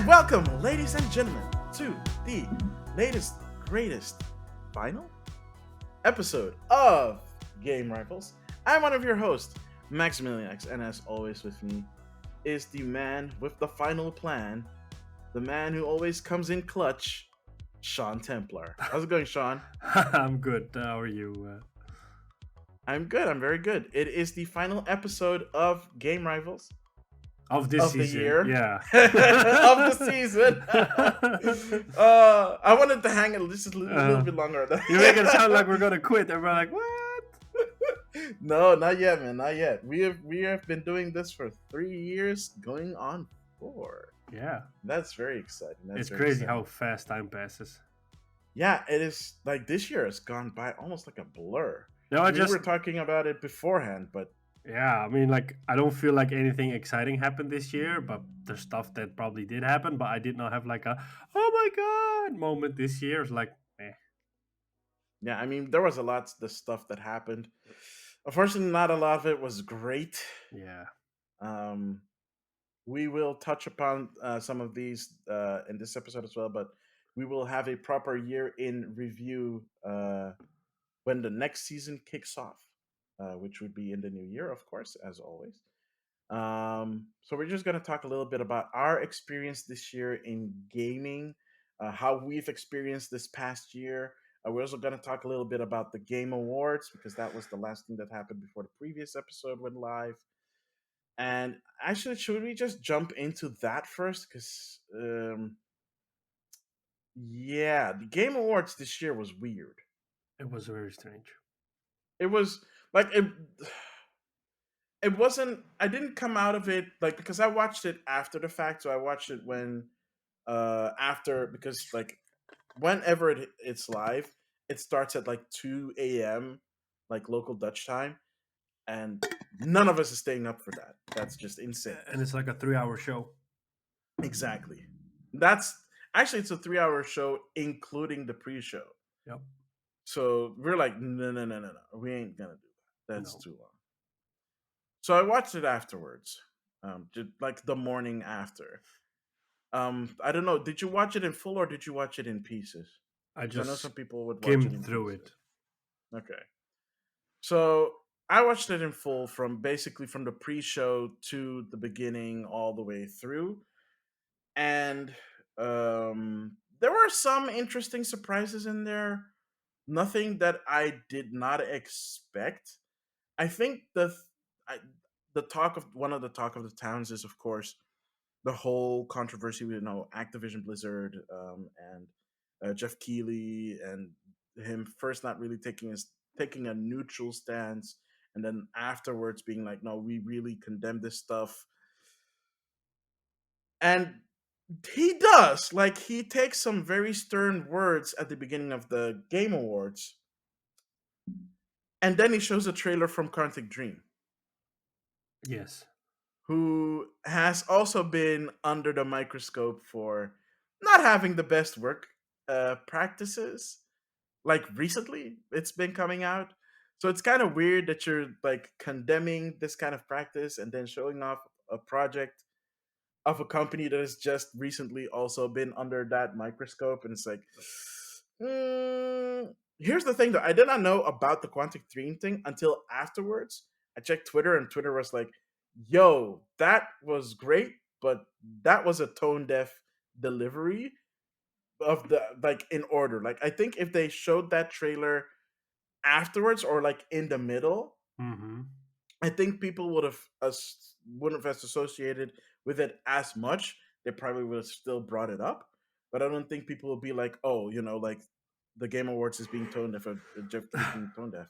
And welcome, ladies and gentlemen, to the latest, greatest, final episode of Game Rivals. I'm one of your hosts, Maxemillian, and as always with me is the man with the final plan, the man who always comes in clutch, Sean Templar. How's it going, Sean? I'm good. How are you? I'm good. I'm very good. It is the final episode of Game Rivals Of this of the season, year, yeah. of the season. I wanted to hang it just a little bit longer. You make it sound like we're gonna quit. Everybody like, what? No, not yet, man. Not yet. We have been doing this for 3 years, going on 4. Yeah, That's very exciting. That's it's very crazy exciting. how fast time passes. Yeah, it is. Like this year has gone by almost like a blur. No, We were talking about it beforehand, but I mean, like, I don't feel like anything exciting happened this year, but there's stuff that probably did happen, but I did not have like a, oh my god moment this year. It's like, yeah, I mean, there was a lot of stuff that happened. Unfortunately, not a lot of it was great. yeah. Um, we will touch upon some of these in this episode as well, but we will have a proper year in review when the next season kicks off, which would be in the new year, of course, as always. So we're just going to talk a little bit about our experience this year in gaming, how we've experienced this past year. We're also going to talk a little bit about the Game Awards because that was the last thing that happened before the previous episode went live. And actually, should we just jump into that first? Because, yeah, the Game Awards this year was weird. It was very strange. It was like it wasn't. I didn't come out of it like because I watched it after the fact. So I watched it when after because like whenever it's live, it starts at like 2 a.m. like local Dutch time, and none of us is staying up for that. That's just insane. And it's like a 3-hour show. Exactly. That's actually it's a 3 hour show, including the pre-show. Yep. So we're like, no. We ain't gonna do that. That's No. too long. So I watched it afterwards. Just like the morning after. I don't know. Did you watch it in full or did you watch it in pieces? I 'Cause I know just some people would watch it skimmed in through pieces. it. Okay. So I watched it in full from basically from the pre-show to the beginning all the way through. And there were some interesting surprises in there. Nothing that I did not expect. I think I, the talk of one of the talk of the towns is of course the whole controversy with Activision Blizzard and Jeff Keighley and him first not really taking a neutral stance and then afterwards being like, no, we really condemn this stuff. And he does. Like he takes some very stern words at the beginning of the Game Awards, and then he shows a trailer from Quantic Dream, Yes. who has also been under the microscope for not having the best work practices. Like recently, it's been coming out. So it's kind of weird that you're like condemning this kind of practice and then showing off a project of a company that has just recently also been under that microscope. And it's like, here's the thing though. I did not know about the Quantic Dream thing until afterwards. I checked Twitter and Twitter was like, yo, that was great, but that was a tone deaf delivery of the like in order. Like I think if they showed that trailer afterwards or like in the middle, Mm-hmm. I think people wouldn't have associated with it as much. They probably would have still brought it up, but I don't think people would be like, "Oh, like the Game Awards is being tone deaf, or Jeff Keighley being tone deaf."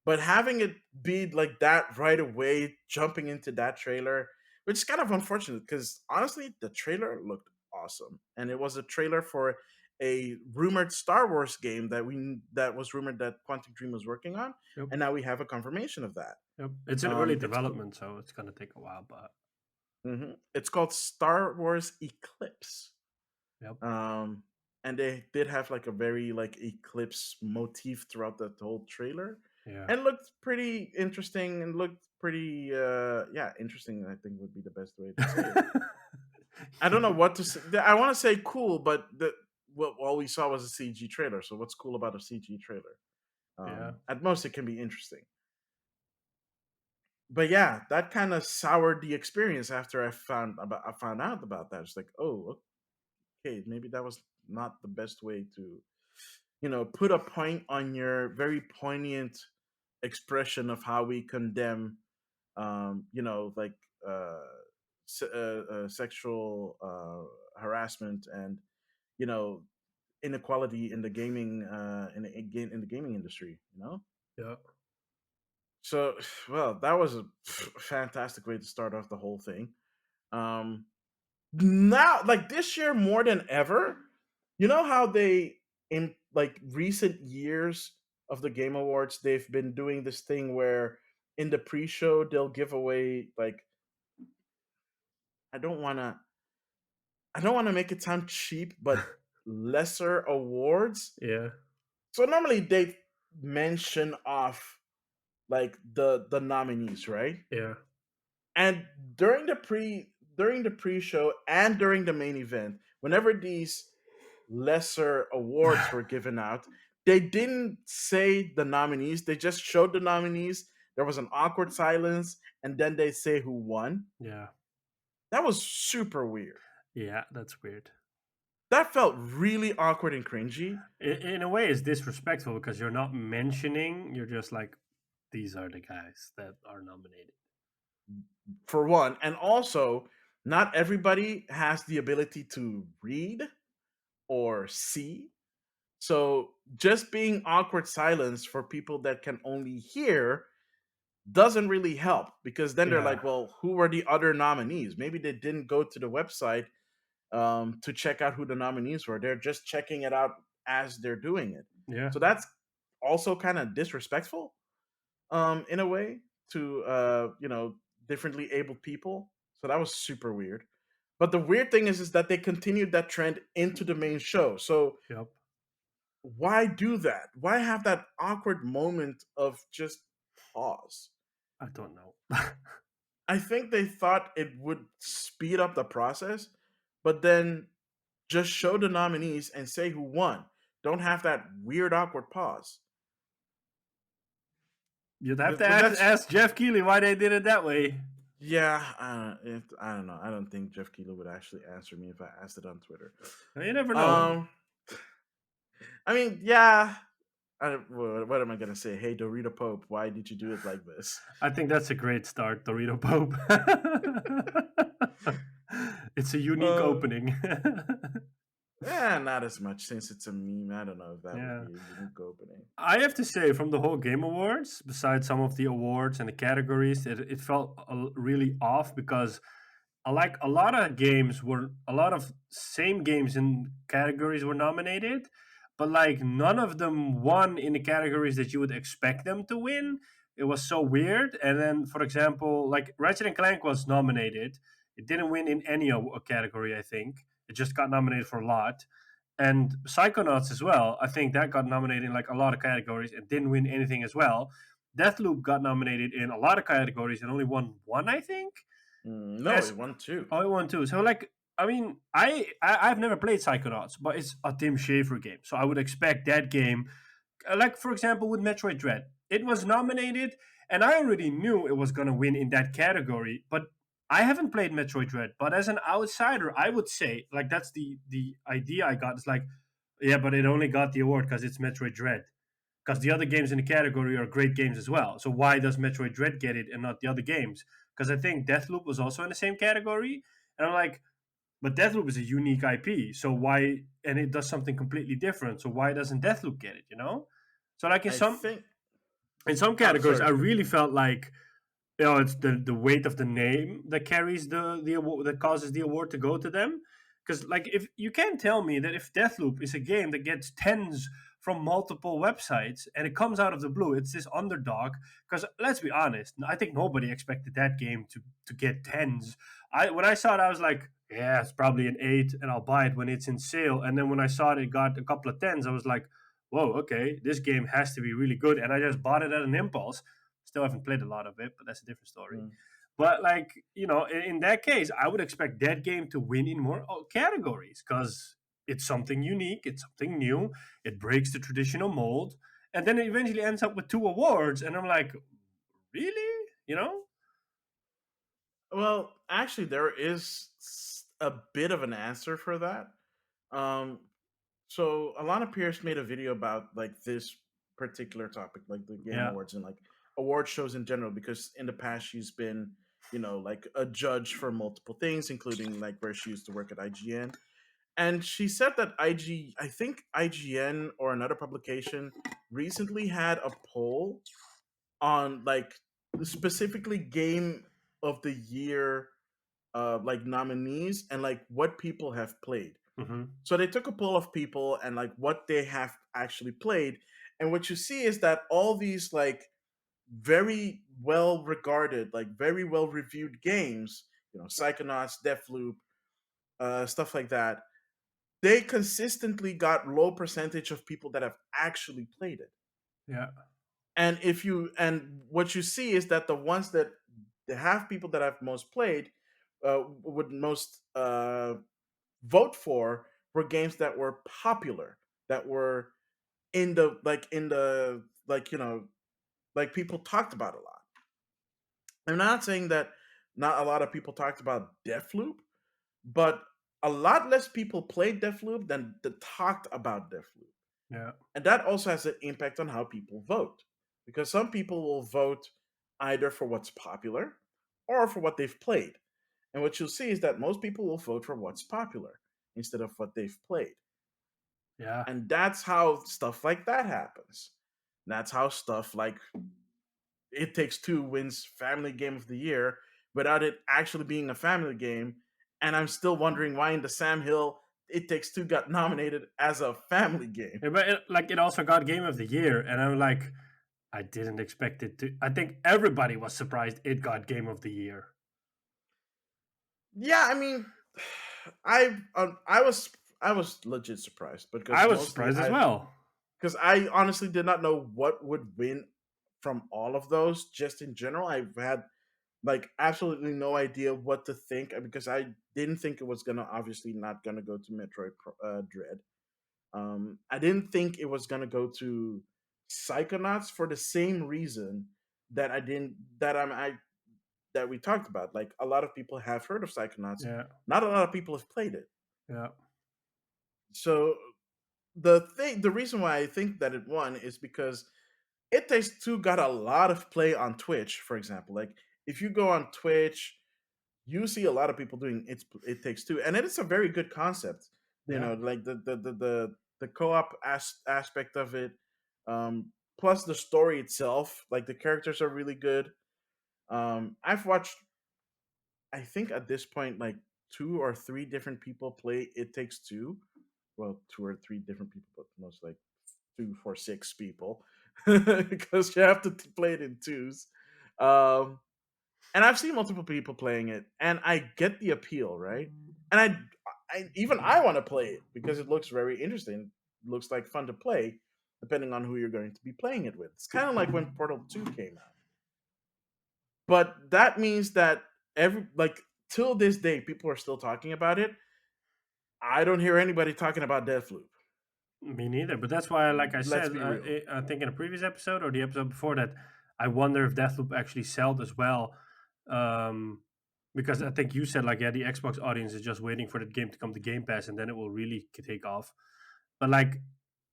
But having it be like that right away, jumping into that trailer, which is kind of unfortunate because honestly, the trailer looked awesome, and it was a trailer for a rumored Star Wars game that was rumored that Quantic Dream was working on, Yep. and now we have a confirmation of that. Yep. It's in early It's development, so it's gonna take a while, but it's called Star Wars Eclipse. yep. Um, and they did have like a very like Eclipse motif throughout the whole trailer, Yeah. and looked pretty interesting and looked pretty interesting. I think would be the best way to say it. I don't know what to say. I want to say cool, but what all we saw was a CG trailer. So what's cool about a CG trailer? Yeah, At most, it can be interesting. But yeah, that kind of soured the experience after I found out about that. It's like, oh, okay, maybe that was not the best way to, put a point on your very poignant expression of how we condemn, like uh, sexual harassment and you know inequality in the gaming in the gaming industry. yeah, So, well, that was a fantastic way to start off the whole thing. Um, Now, like this year more than ever, you know how they in like recent years of the Game Awards, they've been doing this thing where in the pre-show they'll give away like I don't want to I don't want to make it sound cheap, but lesser awards. yeah, So normally they mention off like the nominees, right? yeah, And during the pre-show and during the main event, whenever these lesser awards were given out, they didn't say the nominees, they just showed the nominees. There was an awkward silence and then they say who won. yeah, That was super weird. yeah. That's weird. That felt really awkward and cringy In a way, it's disrespectful because you're not mentioning. You're just like, these are the guys that are nominated. for one, and also not everybody has the ability to read or see. So just being awkward silence for people that can only hear doesn't really help because then they're Yeah, like, well, who were the other nominees? Maybe they didn't go to the website to check out who the nominees were. They're just checking it out as they're doing it. yeah, So that's also kind of disrespectful in a way to, differently abled people. So that was super weird. But the weird thing is that they continued that trend into the main show. So yep. why do that? Why have that awkward moment of just pause? I don't know. I think they thought it would speed up the process, but then just show the nominees and say who won. Don't have that weird awkward pause. You'd have to But that's ask Jeff Keighley why they did it that way. yeah. I don't know. I don't think Jeff Keeler would actually answer me if I asked it on Twitter. You never know. Um, I mean, yeah. What am I gonna say? Hey, Dorito Pope, why did you do it like this? I think that's a great start, Dorito Pope. It's a unique Uh, opening. Not as much since it's a meme. I don't know if that would Yeah. be a unique opening. I have to say, from the whole Game Awards, besides some of the awards and the categories, it felt really off because like a lot of games were a lot of same games in categories were nominated, but like none of them won in the categories that you would expect them to win. It was so weird. And then, for example, like Ratchet and Clank was nominated. It didn't win in any category, I think. It just got nominated for a lot. And Psychonauts as well. I think that got nominated in like a lot of categories and didn't win anything as well. Deathloop got nominated in a lot of categories and only won one, I think. No, As it won two. I want to. So like, I mean, I've never played Psychonauts, but it's a Tim Schafer game, so I would expect that game. Like for example, with Metroid Dread, it was nominated, and I already knew it was gonna win in that category. But I haven't played Metroid Dread. But as an outsider, I would say like that's the idea I got. It's like, yeah, but it only got the award because it's Metroid Dread. Because the other games in the category are great games as well. So why does Metroid Dread get it and not the other games? Because I think Deathloop was also in the same category, and I'm like, but Deathloop is a unique IP, so why? And it does something completely different. So why doesn't Deathloop get it? You know? So like I think. in some Oh, categories, I sorry. really felt like it's the weight of the name that carries the award, that causes the award to go to them. Because like if you can't tell me that if Deathloop is a game that gets tens from multiple websites and it comes out of the blue, it's this underdog. Because let's be honest, I think nobody expected that game to get tens. I when I saw it, I was like, yeah, it's probably an 8, and I'll buy it when it's in sale. And then when I saw it got a couple of tens, I was like, whoa, okay, this game has to be really good. And I just bought it at an impulse. Still haven't played a lot of it, but that's a different story. Mm. But like, in that case, I would expect that game to win in more categories because it's something unique, it's something new, it breaks the traditional mold, and then it eventually ends up with 2 awards, and I'm like, really? Well, actually, there is a bit of an answer for that. Um, so Alana Pierce made a video about like this particular topic, like the Game Yeah. Awards and like award shows in general, because in the past she's been, like a judge for multiple things, including like where she used to work at IGN. And she said that I think IGN or another publication recently had a poll on like specifically Game of the Year like nominees and like what people have played. Hmm. So they took a poll of people and like what they have actually played. And what you see is that all these like very well regarded, like very well reviewed games, Psychonauts, Deathloop, stuff like that, they consistently got low percentage of people that have actually played it. Yeah. And what you see is that the ones that they have people that have most played would most vote for were games that were popular, that were in the like people talked about a lot. I'm not saying that not a lot of people talked about Deathloop, but a lot less people played Deathloop than that talked about Deathloop. Yeah. And that also has an impact on how people vote. Because some people will vote either for what's popular or for what they've played. And what you'll see is that most people will vote for what's popular instead of what they've played. Yeah. And that's how stuff like that happens. And that's how stuff like It Takes Two wins Family Game of the Year without it actually being a family game. And I'm still wondering why in the Sam Hill It Takes Two got nominated as a family game. Yeah, but it also got Game of the Year, and I'm like, I didn't expect it to. I think everybody was surprised it got Game of the Year. Yeah, I mean, I was legit surprised I because was mostly surprised as I well. because I honestly did not know what would win from all of those. Just in general, I've had like absolutely no idea what to think because I didn't think it was gonna obviously not gonna go to Dread. I didn't think it was gonna go to Psychonauts for the same reason that I didn't that I'm I that we talked about. Like a lot of people have heard of Psychonauts, Yeah. not a lot of people have played it. Yeah. So the reason why I think that it won is because It Takes Two got a lot of play on Twitch, for example. Like if you go on Twitch, you see a lot of people doing It Takes Two, and it is a very good concept. Yeah. Like the co-op aspect of it, plus the story itself. Like the characters are really good. I've watched, I think at this point, like 2 or 3 different people play It Takes Two. Well, 2 or 3 different people, but most like 2, 4, 6 people, because you have to play it in twos. Um, and I've seen multiple people playing it, and I get the appeal, right? And I want to play it because it looks very interesting. It looks like fun to play, depending on who you're going to be playing it with. It's kind of like when Portal 2 came out. But that means that every like till this day, people are still talking about it. I don't hear anybody talking about Deathloop. Me neither. But that's why, like I Let's said, be real. I think in a previous episode or the episode before that, I wonder if Deathloop actually sold as well. Um, because I think you said, like, yeah, the Xbox audience is just waiting for that game to come to Game Pass and then it will really take off. But, like,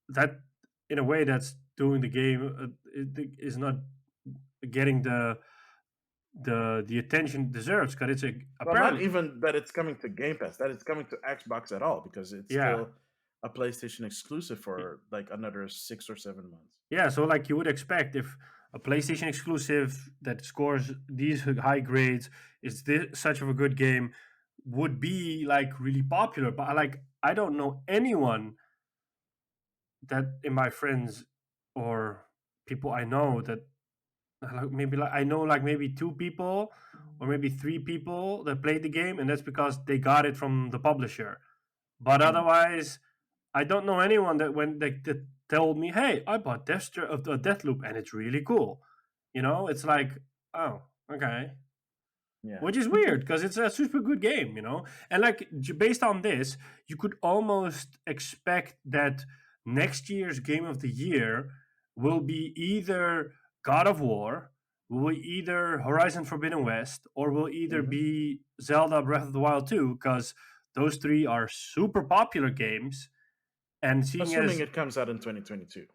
that, in a way, that's doing the game, is not getting the attention it deserves because it's Well, not apparently, even that it's coming to Game Pass, that it's coming to Xbox at all, because it's yeah. still a PlayStation exclusive for like another 6 or 7 months. Yeah, so like you would expect if a PlayStation exclusive that scores these high grades is this such of a good game would be like really popular. But like I don't know anyone that in my friends or people I know that like maybe like I know like maybe 2 people or maybe 3 people that played the game and that's because they got it from the publisher. But Hmm. otherwise I don't know anyone that when they that told me, "Hey, I bought Deathloop and it's really cool." It's like, oh, okay, Yeah. which is weird because it's a super good game, you know. And like based on this, you could almost expect that next year's game of the year will be either God of War, will either Horizon Forbidden West, or will either Hmm. be Zelda Breath of the Wild 2, because those three are super popular games. And seeing Assuming as, it comes out in 2022.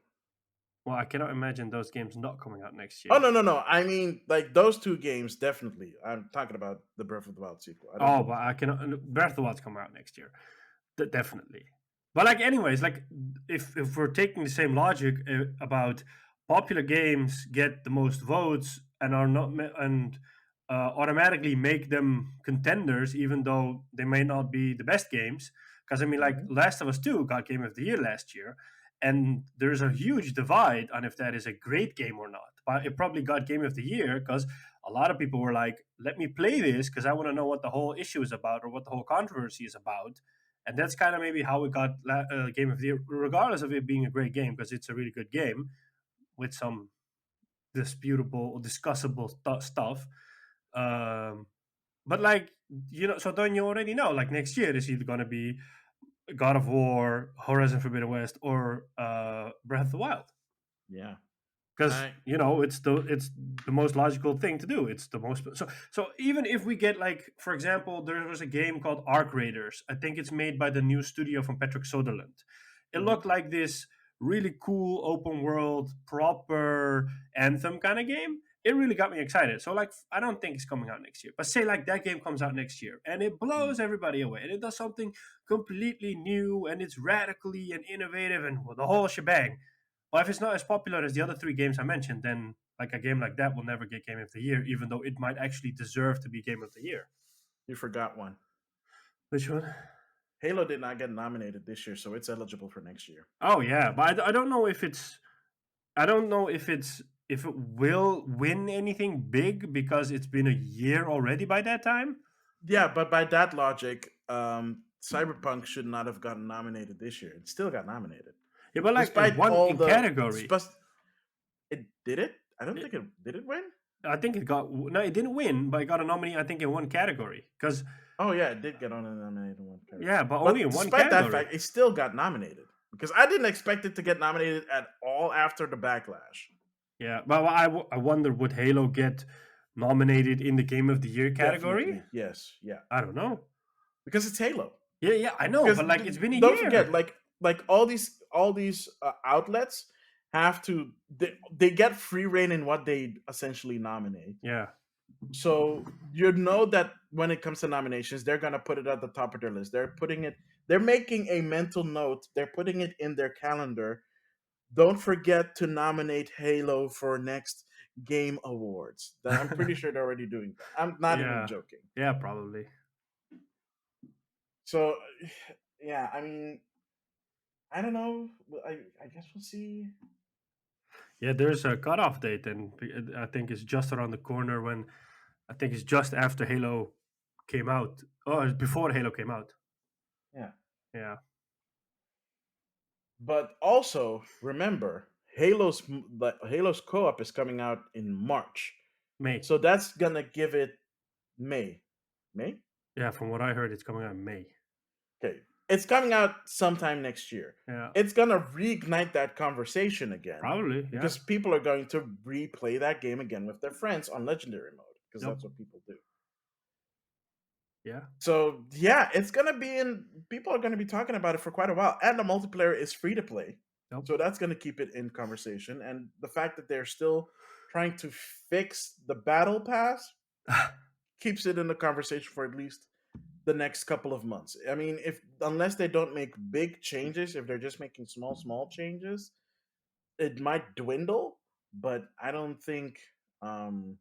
well, I cannot imagine those games not coming out next Oh year. no, no, no! I mean, like those two games, definitely. I'm talking about the Breath of the Wild sequel. I don't Oh, mean but the I first. cannot. Breath of the Wild's coming out next year. Definitely. But like, anyways, like if we're taking the same logic about popular games get the most votes and are not and automatically make them contenders, even though they may not be the best games. Because I mean, like Mhm. Last of Us Two got Game of the Year last year, and there's a huge divide on if that is a great game or not. But it probably got Game of the Year because a lot of people were like, "Let me play this because I want to know what the whole issue is about or what the whole controversy is about." And that's kind of maybe how we got Game of the Year, regardless of it being a great game, because it's a really good game with some disputable or discussable stuff. Um, but like, you know, so then you already know, like next year is either going to be God of War, Horizon Forbidden West, or Breath of the Wild, Yeah. because I you know it's the most logical thing to do. It's the most so even if we get, like, for example, there was a game called Arc Raiders. I think it's made by the new studio from Patrick Sutherland. It Mhm. looked like this really cool open world proper Anthem kind of game. It really got me excited. So like, I don't think it's coming out next year, but say like that game comes out next year and it Mm. blows everybody away and it does something completely new and it's radically and innovative and the whole shebang. Well, if it's not as popular as the other three games I mentioned, then like a game like that will never get Game of the Year, even though it might actually deserve to be Game of the Year. You forgot one. Which one? Halo did not get nominated this year, so it's eligible for next year. Oh yeah, but I don't know if it's. I don't know if it will win anything big because it's been a year already by that time. Yeah, but by that logic, Cyberpunk should not have gotten nominated this year. It still got nominated, Yeah, but like it despite won all in the. category. It did it. I don't It, think it did. It win. I think it got no, it didn't win, but it got a nominee. I think in one category because Oh yeah, it did get on a nominated one category. yeah, but only But in one despite that category. fact, it still got nominated because I didn't expect it to get nominated at all after the backlash. Yeah, but I wonder, would Halo get nominated in the Game of the Year category? Definitely, yes, yeah, I don't know. because it's Halo. Yeah, yeah, I know, Because but like it's been a don't forget, year. like all these outlets have to they get free reign in what they essentially nominate. Yeah, So you know that when it comes to nominations, they're gonna put it at the top of their list. They're making a mental note. They're putting it in their calendar. Don't forget to nominate Halo for next game awards. I'm pretty sure they're already doing that. I'm not even yeah, joking. yeah, probably. So, yeah, I mean, I don't know. I guess we'll see. Yeah, there's a cutoff date, and I think it's just around the corner when I think it's just after Halo came out. Oh, it's before Halo came out. Yeah, Yeah, but also remember, Halo's co-op is coming out in March, May. so that's gonna give it May. May. Yeah, from what I heard, it's coming out in May. Okay, it's coming out sometime next year. Yeah, It's gonna reignite that conversation again probably. Yeah. because people are going to replay that game again with their friends on legendary mode because Yep. that's what people do. Yeah. So yeah, it's gonna be in. People are gonna be talking about it for quite a while, and the multiplayer is free to play, Yep. so that's gonna keep it in conversation. And the fact that they're still trying to fix the battle pass keeps it in the conversation for at least the next couple of months. I mean, if unless they don't make big changes, if they're just making small changes, it might dwindle. But um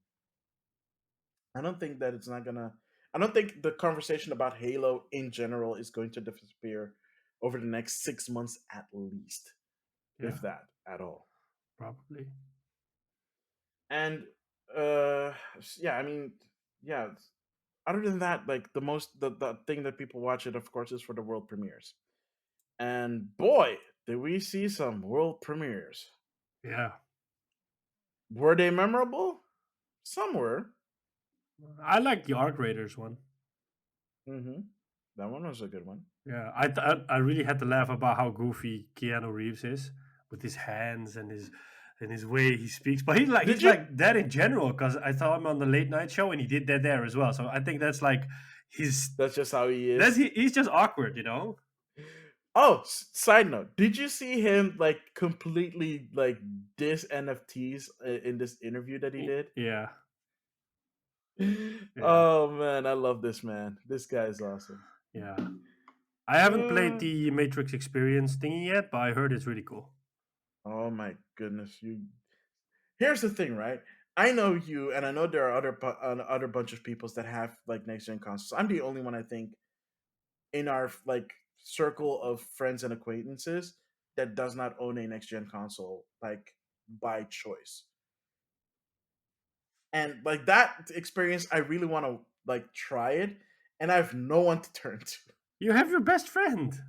I don't think that it's not gonna. I don't think the conversation about Halo in general is going to disappear over the next 6 months at least, Yeah. if that at all. Probably. And yeah, I mean, yeah. Other than that, like the thing that people watch it, of course, is for the world premieres. And boy, did we see some world premieres. Yeah. Were they memorable? Some were. I like the Arc Raiders one. Mm-hmm. That one was a good one. Yeah, I really had to laugh about how goofy Keanu Reeves is with his hands and his way he speaks. But Did he's you? like that in general because I saw him on the late night show and he did that there as well. So I think that's like his That's just how he is. he's just awkward, you know. Oh, side note, did you see him like completely like diss NFTs in this interview that he did? Yeah, yeah, Oh man, I love this man. This guy is awesome. yeah. I haven't played Uh, the Matrix Experience thingy yet, but I heard it's really cool. oh my goodness, you. Here's the thing, right? I know you, and I know there are other bunch of peoples that have like next gen consoles. I'm the only one I think in our like circle of friends and acquaintances that does not own a next gen console like by choice. And like that experience, I really want to like try it, and I have no one to turn to. You have your best friend.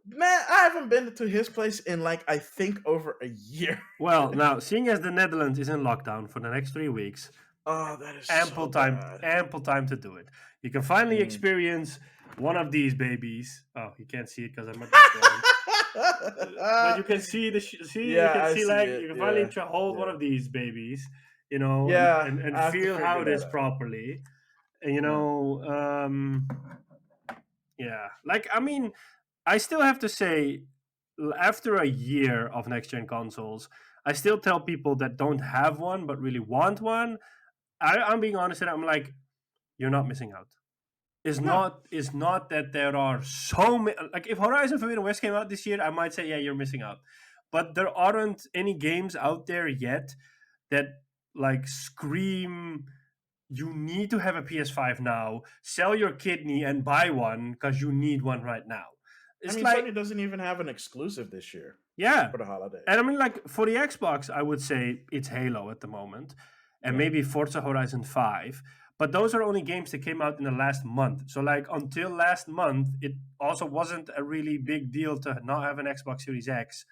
Man, I haven't been to his place in like I think over a year. Well, now seeing as the Netherlands is in lockdown for the next 3 weeks, Oh, that is so bad. ample time to do it. You can finally Mm. experience one of these babies. Oh, you can't see it because I'm at my phone. But you can see see you Yeah, can I see see like it. you can finally Yeah, hold one yeah, of these babies, you know, yeah. and I have to feel how figure it that is out. properly. And Yeah, yeah, like I mean, I still have to say, after a year of next gen consoles, I still tell people that don't have one but really want one. I'm being honest, and I'm like, you're not missing out. no, It's not that there are so many. Like if Horizon Forbidden West came out this year, I might say, yeah, you're missing out. But there aren't any games out there yet that like scream you need to have a PS5 now, sell your kidney and buy one because you need one right now. I It's mean like, Sony doesn't even have an exclusive this year yeah. for the And I holidays. mean, like, for the Xbox, I would say it's Halo at the moment and Yeah, maybe Forza Horizon 5. But those are only games that came out in the last month. So, like, until last month, it also wasn't a really big deal to not have an Xbox Series X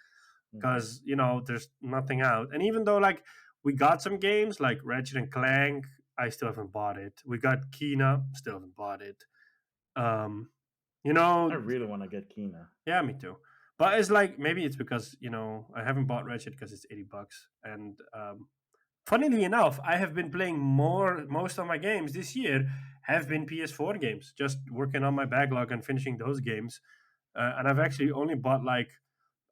hmm because, you know, there's nothing out. And even though, like, we got some games like Ratchet and Clank, I still haven't bought it. We got Kina, still haven't bought it. Um, you I know, really want to get Kina. yeah, me too. But it's like maybe it's because I haven't bought Ratchet because it's $80, and funnily enough, I have been playing most of my games this year have been PS4 games, just working on my backlog and finishing those games. And I've actually only bought like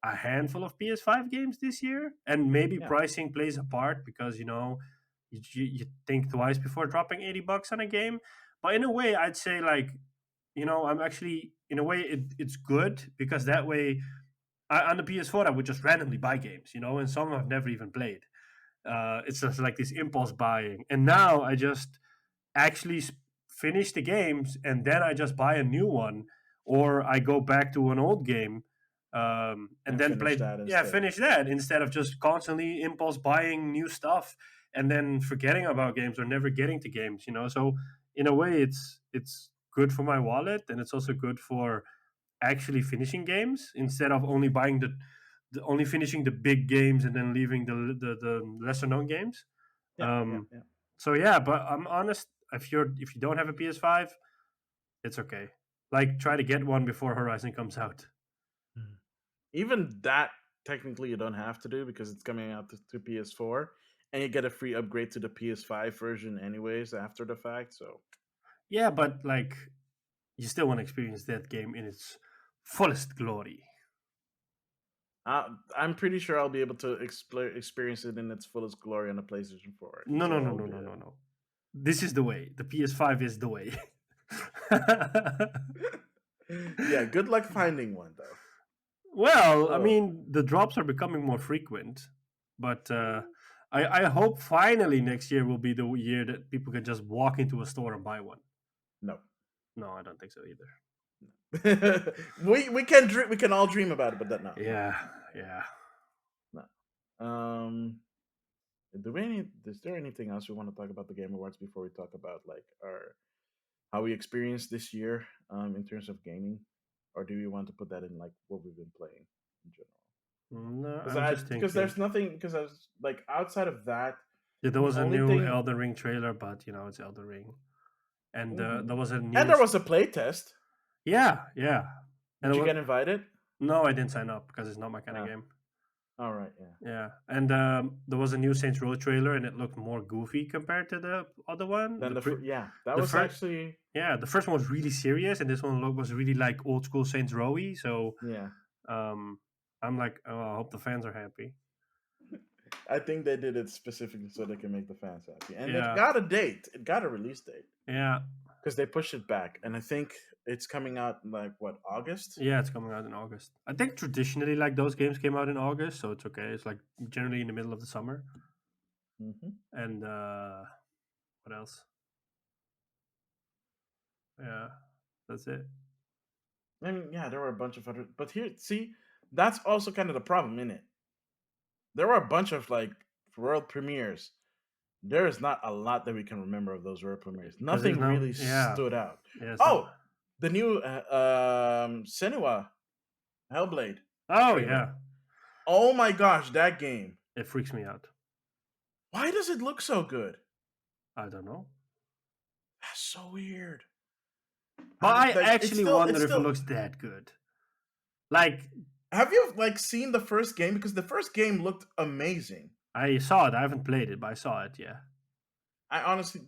a handful of PS5 games this year, and maybe Yeah, pricing plays a part because you think twice before dropping $80 on a game. But in a way, I'd say like I'm actually in a way it's good because that way on the PS4 I would just randomly buy games, and some I've never even played. It's just like this impulse buying, and now I just actually finish the games and then I just buy a new one or I go back to an old game and and then finish play that yeah instead. finish that instead of just constantly impulse buying new stuff and then forgetting about games or never getting to games. So in a way it's good for my wallet and it's also good for actually finishing games instead of only buying the only finishing the big games and then leaving the lesser known games. Yeah, yeah, um yeah. so yeah, but I'm honest. If you don't have a PS5, it's okay. Like try to get one before Horizon comes out. Mm. Even that technically you don't have to do because it's coming out to PS4, and you get a free upgrade to the PS5 version anyways after the fact. So Yeah, but like you still want to experience that game in its fullest glory. I'm pretty sure I'll be able to experience it in its fullest glory on the PlayStation 4. No, no, no, So no, no, good. no, no. This is the way. The PS5 is the way. Yeah, good luck finding one though. Well, I Oh mean, the drops are becoming more frequent, but mm, I hope finally next year will be the year that people can just walk into a store and buy one. no. No, I don't think so either. We can dream. We can all dream about it, but that no, no, Yeah, yeah. no. Do we any? Is there anything else we want to talk about the Game Awards before we talk about like our how we experienced this year in terms of gaming, or do you want to put that in like what we've been playing in general? No, Because I'm I just because thinking. there's nothing because I was like outside of that. Yeah, there was a Only new thing, Elden Ring trailer, but it's Elden Ring, and mhm. there was a And new. there was a play test. Yeah, yeah, and Did you get invited? no, I didn't sign up because it's not my kind of Ah, game. all right, yeah. Yeah, and there was a new Saints Row trailer, and it looked more goofy compared to the other one. Then yeah, that The was first, actually, yeah, the first one was really serious, and this one was really like old school Saints Rowy. So yeah. um, I'm like, oh, I hope the fans are happy. I think they did it specifically so they can make the fans happy, and it Yeah, got a date. It got a release date yeah, because they pushed it back, and I think it's coming out in like what, August. yeah. It's coming out in August. I think traditionally, like those games came out in August, so it's okay. It's like generally in the middle of the summer. Hmm. And what else? Yeah, that's it. I mean, yeah, there were a bunch of other, but here, see, that's also kind of the problem in it. There were a bunch of like world premieres. There is not a lot that we can remember of those world premieres. Because there's Nothing no, really yeah, stood out. yeah. It's not. Oh, the new Senua Hellblade Oh trailer. yeah, Oh my gosh, that game. it freaks me out. Why does it look so good? I don't know. That's so weird. But I Like actually it's wonder if it still. looks that good. Like, Have you like seen the first game? Because the first game looked amazing. I saw it. I haven't played it, but I saw it. Yeah. I honestly,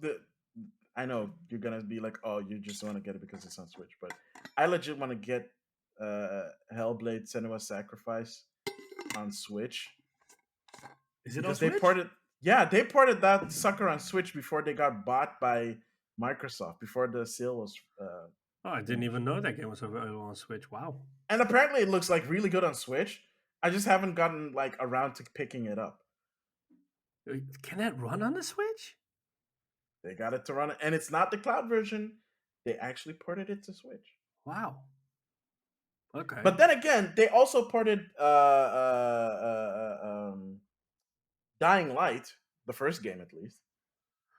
I know you're gonna be like, oh, you just want to get it because it's on Switch, but I legit want to get Hellblade: Senua's Sacrifice on Switch Is it on because they Switch? ported. Yeah, they ported that sucker on Switch before they got bought by Microsoft. Before the sale was Oh, I didn't finished, even know that game was available on Switch. Wow. and apparently it looks like really good on Switch. I just haven't gotten like around to picking it up. Can that run on the Switch? They got it to run it, and it's not the cloud version. They actually ported it to Switch. Wow. Okay. But then again, they also ported Dying Light, the first game at least,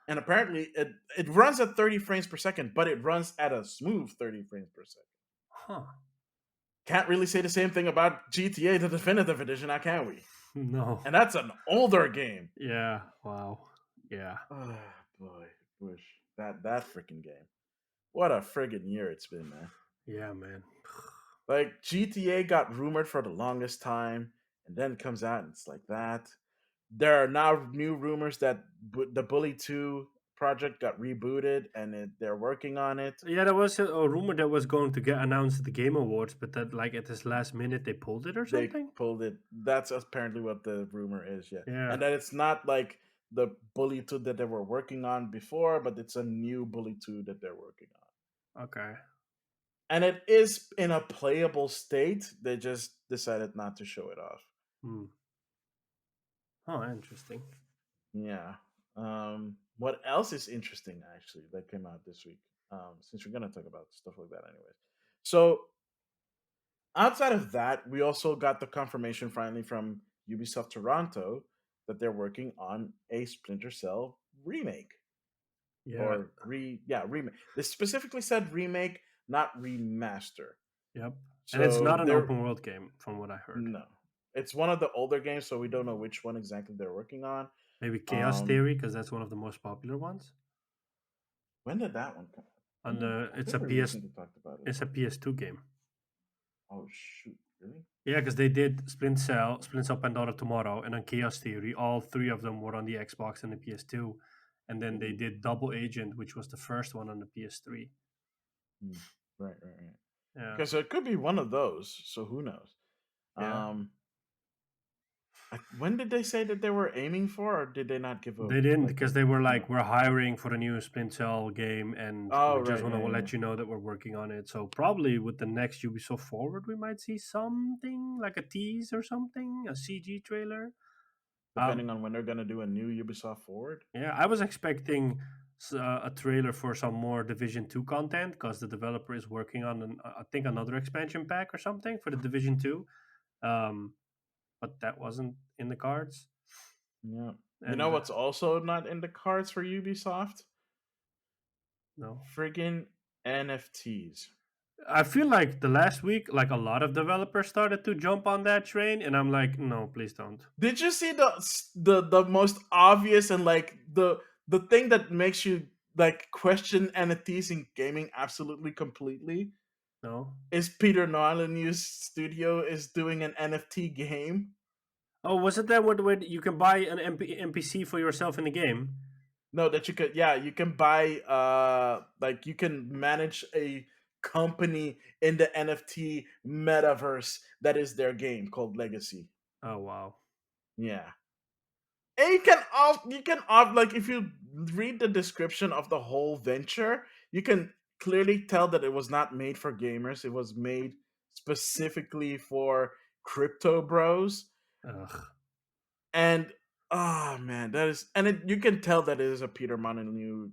and apparently it runs at 30 frames per second, but it runs at a smooth 30 frames per second. Huh. Can't really say the same thing about GTA, the definitive edition, now can we? No. And that's an older game. Yeah. Wow. Yeah. Oh boy, wish that freaking game. What a friggin' year it's been, man. Yeah, man. Like GTA got rumored for the longest time, and then it comes out and it's like that. There are now new rumors that the Bully 2 project got rebooted and they're working on it. Yeah, there was a rumor that was going to get announced at the Game Awards, but that like at this last minute they pulled it or They something. pulled it. That's apparently what the rumor is, yeah. Yeah. And that it's not like the Bully 2 that they were working on before, but it's a new Bully 2 that they're working on. Okay. And it is in a playable state. They just decided not to show it off. Hmm. Oh, interesting. Yeah. What else is interesting actually that came out this week? Since we're gonna talk about stuff like that anyways. So outside of that, we also got the confirmation finally from Ubisoft Toronto that they're working on a Splinter Cell remake. Yeah. Or remake. They specifically said remake, not remaster. Yep. And it's So not an they're open world game, from what I heard. no. It's one of the older games, so we don't know which one exactly they're working on. Maybe Chaos Um, Theory, because that's one of the most popular ones. when did that one come out? And I think we recently talked about it. it's a PS2 game. Oh shoot! Really? Yeah, because they did Splinter Cell Pandora Tomorrow, and then Chaos Theory. All three of them were on the Xbox and the PS2, and then they Ooh. did Double Agent, which was the first one on the PS3. Hmm. Right. Yeah, Okay, so it could be one of those. So who knows? yeah. Um, when did they say that they were aiming for, or did they not give a They didn't like because a? they were like, No. we're hiring for a new Splinter Cell game, and Oh we just right, want to yeah. let you know that we're working on it. So probably with the next Ubisoft Forward, we might see something like a tease or something, a CG trailer. Depending on when they're gonna do a new Ubisoft Forward. Yeah, I was expecting a trailer for some more Division 2 content because the developer is working on, I think, another expansion pack or something for the Division 2. Um, but that wasn't in the cards. Yeah. You know And what's also not in the cards for Ubisoft? no. Friggin' NFTs. I feel like the last week, like a lot of developers started to jump on that train, and I'm like, no, please don't. Did you see the most obvious and like the thing that makes you like question NFTs in gaming absolutely completely No. is Peter Molyneux's studio is doing an NFT game. Oh, was it that one where you can buy an NPC for yourself in the game? No, that you could, yeah, you can buy like you can manage a company in the NFT metaverse that is their game called Legacy. Oh wow. Yeah. And you can like if you read the description of the whole venture, you can clearly tell that it was not made for gamers. It was made specifically for crypto bros. Ugh. And oh man, that is, and you can tell that it is a Peter Molyneux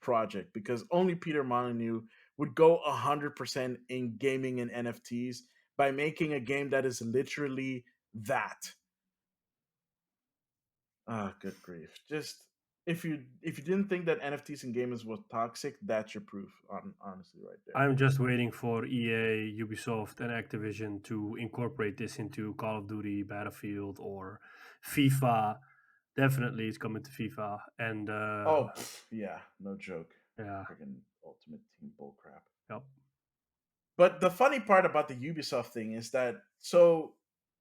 project because only Peter Molyneux would go 100% in gaming and NFTs by making a game that is literally that. Ah, good grief! Just if you didn't think that NFTs in gamers was toxic, that's your proof. Honestly, right there. I'm just waiting for EA, Ubisoft, and Activision to incorporate this into Call of Duty, Battlefield, or FIFA. Definitely, it's coming to FIFA, and Oh yeah, no joke. yeah, Freaking Ultimate Team bullcrap. yep. But the funny part about the Ubisoft thing is that so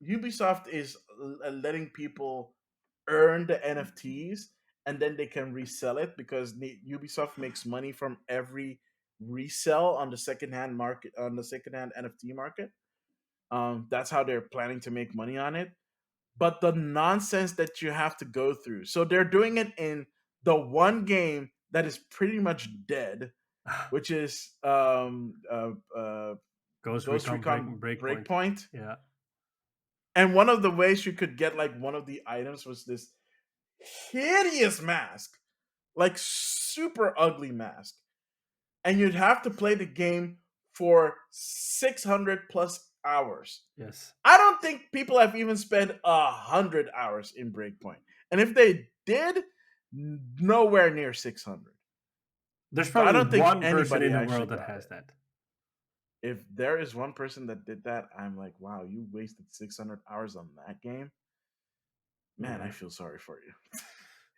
Ubisoft is letting people earn the NFTs and then they can resell it because Ubisoft makes money from every resell on the secondhand market, on the secondhand NFT market. That's how they're planning to make money on it. But the nonsense that you have to go through, so they're doing it in the one game that is pretty much dead, which is Ghost Ghost Recon Recon Breakpoint. Breakpoint. Yeah. And one of the ways you could get like one of the items was this hideous mask, like super ugly mask. And you'd have to play the game for 600 plus hours. Yes. I don't think people have even spent 100 hours in Breakpoint. And if they did, nowhere near 600. There's So I probably don't think one person anybody in the actually world that got has it. that. If there is one person that did that, I'm like, wow, you wasted 600 hours on that game. Man, I Mm. feel sorry for you.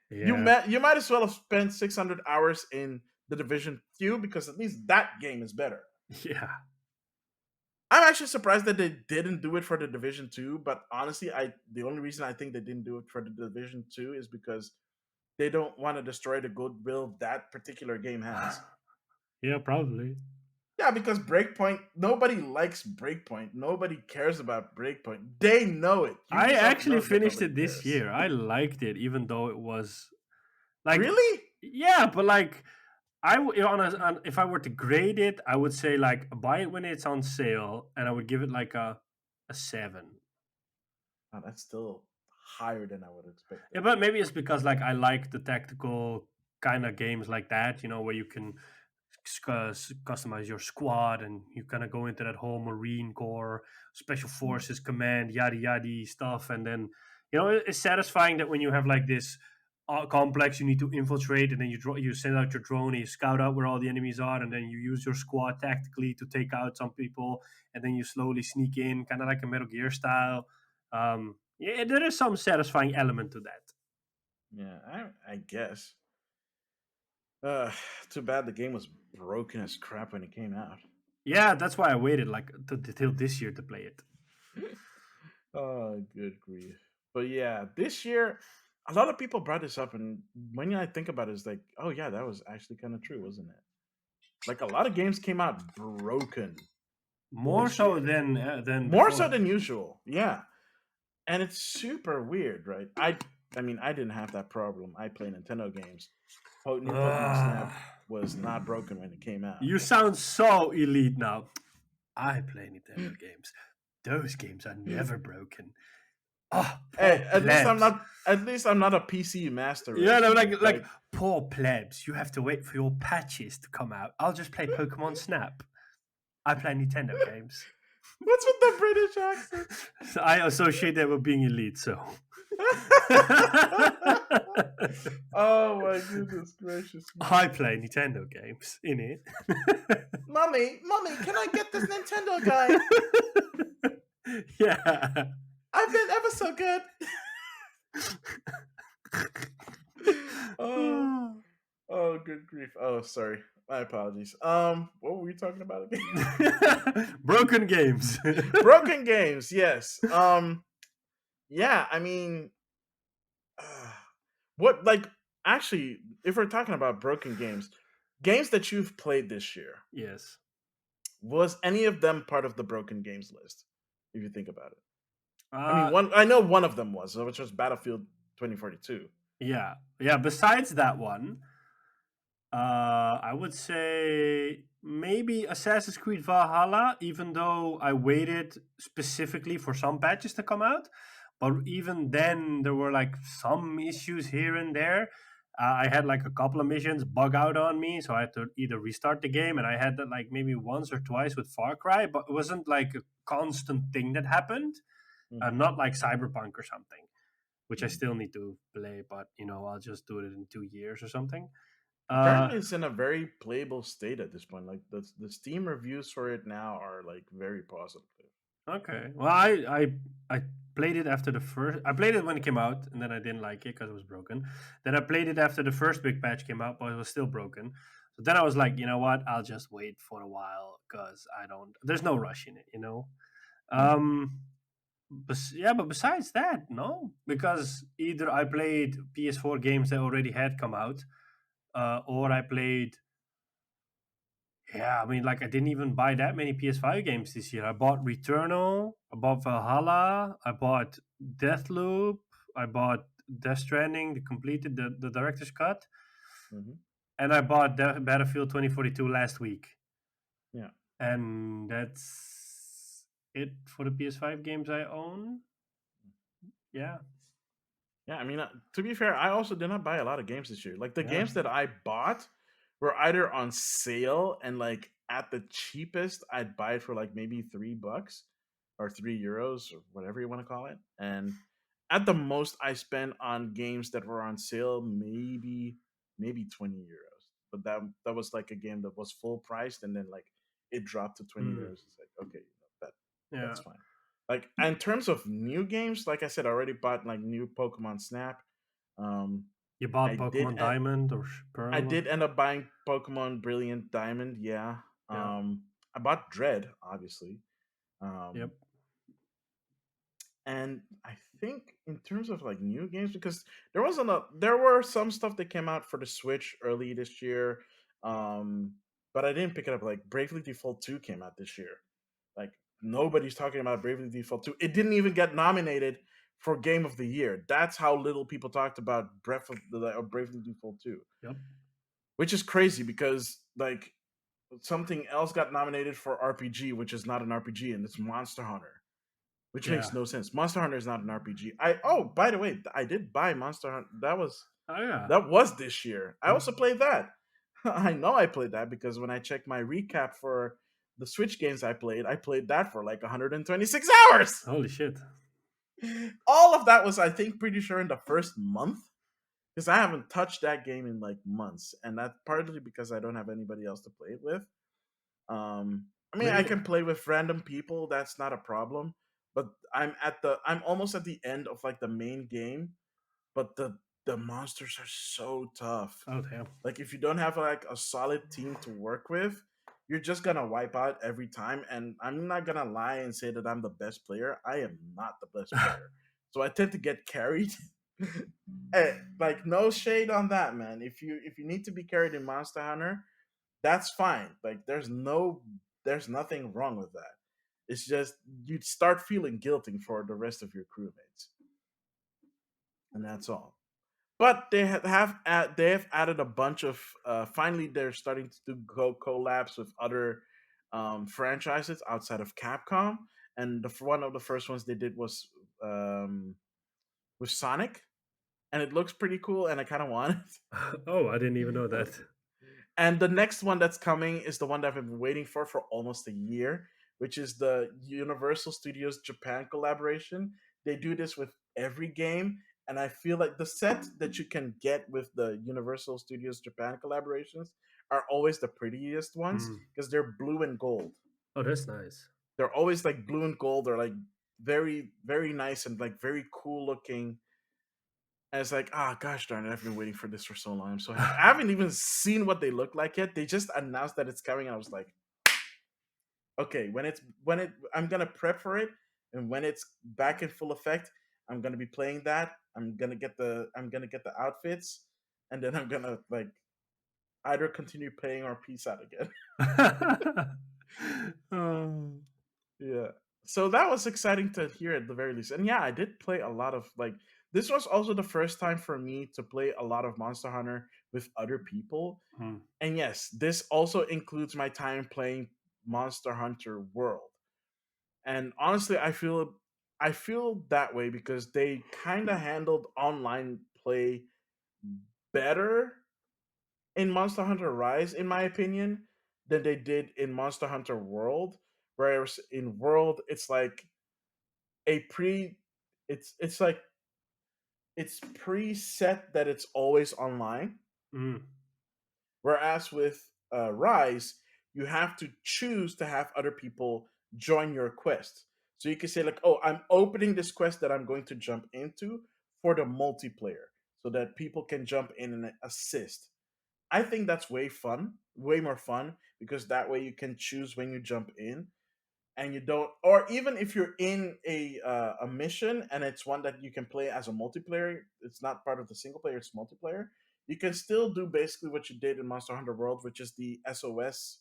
Yeah. You might as well have spent 600 hours in the Division 2 because at least that game is better. Yeah. I'm actually surprised that they didn't do it for the Division 2, but honestly, I the only reason I think they didn't do it for the Division 2 is because they don't want to destroy the goodwill that particular game has. Yeah, probably. Yeah, because Breakpoint, nobody likes Breakpoint. Nobody cares about Breakpoint. They know it. I Ubisoft actually knows that finished nobody it this cares. year. I liked it, even though it was like, Really? yeah, but like, if I were to grade it, I would say like buy it when it's on sale, and I would give it like a 7. Oh, that's still higher than I would have expected. Yeah, but maybe it's because like I like the tactical kind of games like that, where you can customize your squad and you kind of go into that whole Marine Corps, Special Hmm. Forces Command, yada yada stuff, and then it's satisfying that when you have like this complex you need to infiltrate, and then you send out your drone and you scout out where all the enemies are, and then you use your squad tactically to take out some people, and then you slowly sneak in, kind of like a Metal Gear style. Yeah, there is some satisfying element to that. Yeah, I guess. Uh, Too bad the game was broken as crap when it came out. Yeah, that's why I waited like till this year to play it. Oh, good grief. But yeah, this year, a lot of people brought this up, and when I think about it, it's like, oh yeah, that was actually kind of true, wasn't it? Like a lot of games came out broken More this so year, than more so before. than usual. Yeah, and it's super weird, right? I mean, I didn't have that problem. I play Nintendo games. New Pokemon Snap Ugh. was not broken when it came out. You sound so elite now. I play Nintendo games. Those games are never broken. Oh, Hey, poor at least I'm plebs. not. At least I'm not a PC master Yeah, race, no, man. like poor plebs. You have to wait for your patches to come out. I'll just play Pokemon Snap. I play Nintendo games. What's with the British accent? So I associate that with being elite. So Oh my goodness gracious me. I play Nintendo games in it. Mommy, can I get this Nintendo guy? Yeah. I've been ever so good. Oh, oh, good grief. Oh, sorry. My apologies. What were we talking about again? Broken games. Broken games, yes. Yeah, I mean, uh, what like actually, if we're talking about broken games, games that you've played this year, Yes. was any of them part of the broken games list? If you think about it, I mean, Uh one I know one of them was, which was Battlefield 2042. yeah. Yeah, besides that one, I would say maybe Assassin's Creed Valhalla, even though I waited specifically for some patches to come out. But even then, there were like some issues here and there. I had like a couple of missions bug out on me, so I had to either restart the game, and I had that like maybe once or twice with Far Cry, but it wasn't like a constant thing that happened. Mhm, Not like Cyberpunk or something, which I mhm. still need to play, but I'll just do it in 2 years or something. Uh, Apparently, it's in a very playable state at this point. Like the Steam reviews for it now are like very positive. Okay. Well, I played it after the first. I played it when it came out, and then I didn't like it because it was broken. Then I played it after the first big patch came out, but it was still broken. So then I was like, you know what? I'll just wait for a while because I don't. There's no rush in it. Mhm. Um. Yeah, but besides that, no, because either I played PS4 games that already had come out, or I played. Yeah, I mean, like I didn't even buy that many PS5 games this year. I bought Returnal, I bought Valhalla, I bought Deathloop, I bought Death Stranding, the director's cut, Mhm. and I bought Battlefield 2042 last week. Yeah. And that's it for the PS5 games I own. Yeah, Yeah, I mean, to be fair, I also did not buy a lot of games this year. Like the yeah. games that I bought were either on sale and like at the cheapest, I'd buy it for like maybe $3 or €3 or whatever you want to call it. And at the most, I spent on games that were on sale maybe €20. But that was like a game that was full priced, and then like it dropped to twenty Mm, euros. It's like okay, that's yeah. fine. Like in terms of new games, like I said, I already bought like new Pokemon Snap. Um, You bought I did Pokemon Diamond or I Pearl? did end up buying Pokemon Brilliant Diamond. Yeah. Yeah. I bought Dread, obviously. Um, Yep. and I think in terms of like new games, because there were some stuff that came out for the Switch early this year. Um, but I didn't pick it up. Like Bravely Default 2 came out this year. Like nobody's talking about Bravely Default 2. It didn't even get nominated for Game of the Year. That's how little people talked about Bravely Default 2, Yep. which is crazy because like something else got nominated for RPG, which is not an RPG, and it's Monster Hunter, which makes Yeah. no sense. Monster Hunter is not an RPG. By the way, I did buy Monster Hunter. Oh yeah. That was this year. I Yep. also played that. I know I played that because when I checked my recap for the Switch games I played that for like 126 hours. Holy shit. All of that was, I think, pretty sure in the first month because I haven't touched that game in like months, and that's partly because I don't have anybody else to play it with. I mean, I Really? can play with random people. That's not a problem. But I'm almost at the end of like the main game, but the monsters are so tough. Oh damn. Like if you don't have like a solid team to work with, you're just gonna wipe out every time. And I'm not gonna lie and say that I'm the best player. I am not the best player. So I tend to get carried. Like no shade on that, man. If you need to be carried in Monster Hunter, that's fine. Like there's nothing wrong with that. It's just you start feeling guilty for the rest of your crewmates, and that's all. But they have added a bunch of finally they're starting to do go collabs with other franchises outside of Capcom, and one of the first ones they did was um, with Sonic, and it looks pretty cool, and I kind of want Oh, I didn't even know it. that. And the next one that's coming is the one that I've been waiting for almost a year, which is the Universal Studios Japan collaboration. They do this with every game, And I feel like the set that you can get with the Universal Studios Japan collaborations are always the prettiest ones Mm. because they're blue and gold. Oh, that's nice. They're always like blue and gold. They're like very, very nice and like very cool looking. And it's like, ah, gosh darn it, I've been waiting for this for so long. I'm so happy. I haven't even seen what they look like yet. They just announced that it's coming, and I was like, okay, I'm gonna prep for it, and when it's back in full effect, I'm gonna be playing that. I'm gonna get the outfits, and then I'm gonna like either continue playing or peace out again. Oh. Yeah. So that was exciting to hear at the very least. And yeah, I did play a lot of like this was also the first time for me to play a lot of Monster Hunter with other people. Mm. And yes, this also includes my time playing Monster Hunter World. And honestly, I feel that way because they kind of handled online play better in Monster Hunter Rise, in my opinion, than they did in Monster Hunter World. Whereas in World, it's like a pre it's like it's preset that it's always online, Mm. whereas with Rise you have to choose to have other people join your quest, so you can say like, oh, I'm opening this quest that I'm going to jump into for the multiplayer so that people can jump in and assist. I think that's way more fun, because that way you can choose when you jump in, and you don't, or even if you're in a mission and it's one that you can play as a multiplayer, it's not part of the single player, it's multiplayer, you can still do basically what you did in Monster Hunter World, which is the SOS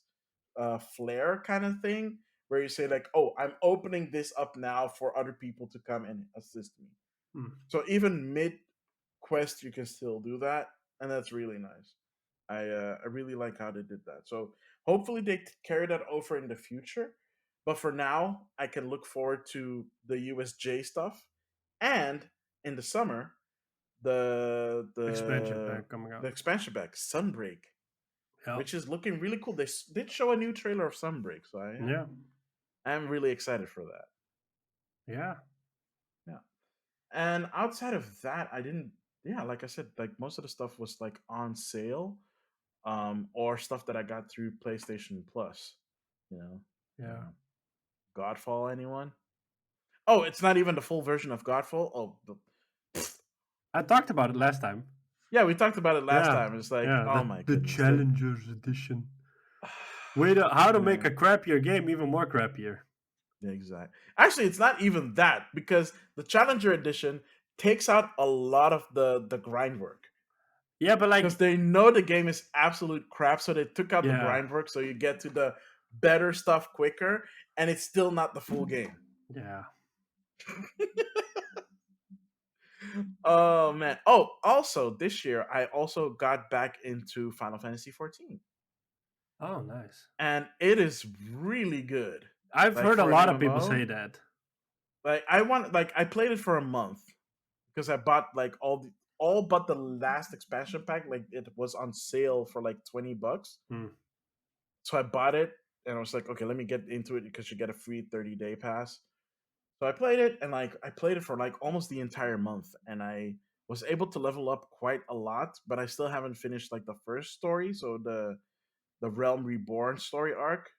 flare kind of thing, where you say like, oh, I'm opening this up now for other people to come and assist me. Mm. So even mid quest you can still do that, and that's really nice. I really like how they did that. So hopefully they carry that over in the future. But for now, I can look forward to the USJ stuff, and in the summer, the Expansion the pack coming the out. expansion pack Sunbreak, Yeah. which is looking really cool. They did show a new trailer of Sunbreak, so Yeah. I'm really excited for that. Yeah. Yeah. And outside of that, I didn't. Yeah, like I said, like most of the stuff was like on sale, or stuff that I got through PlayStation Plus. You know, Yeah. uh, Godfall. Anyone? Oh, it's not even the full version of Godfall. Oh, I talked about it last time. yeah, we talked about it last Yeah. time. It's like, Yeah. oh my The goodness, Challengers Edition. Way to how to make a man. crappier game even more crappier. Yeah, exactly. Actually, it's not even that, because the Challenger Edition takes out a lot of the grind work, Yeah, but because like, they know the game is absolute crap, so they took out the yeah, grind work, so you get to the better stuff quicker, and it's still not the full game. yeah. Oh man. Oh, also this year I also got back into Final Fantasy 14, Oh, nice. and it is really good. I've Like heard a for an lot of people say MMO, that. I played it for a month because I bought like all but the last expansion pack. Like it was on sale for like $20. Hmm. So I bought it, and I was like, okay, let me get into it because you get a free 30-day pass. So I played it, and like I played it for like almost the entire month, and I was able to level up quite a lot, but I still haven't finished like the first story, so the Realm Reborn story arc.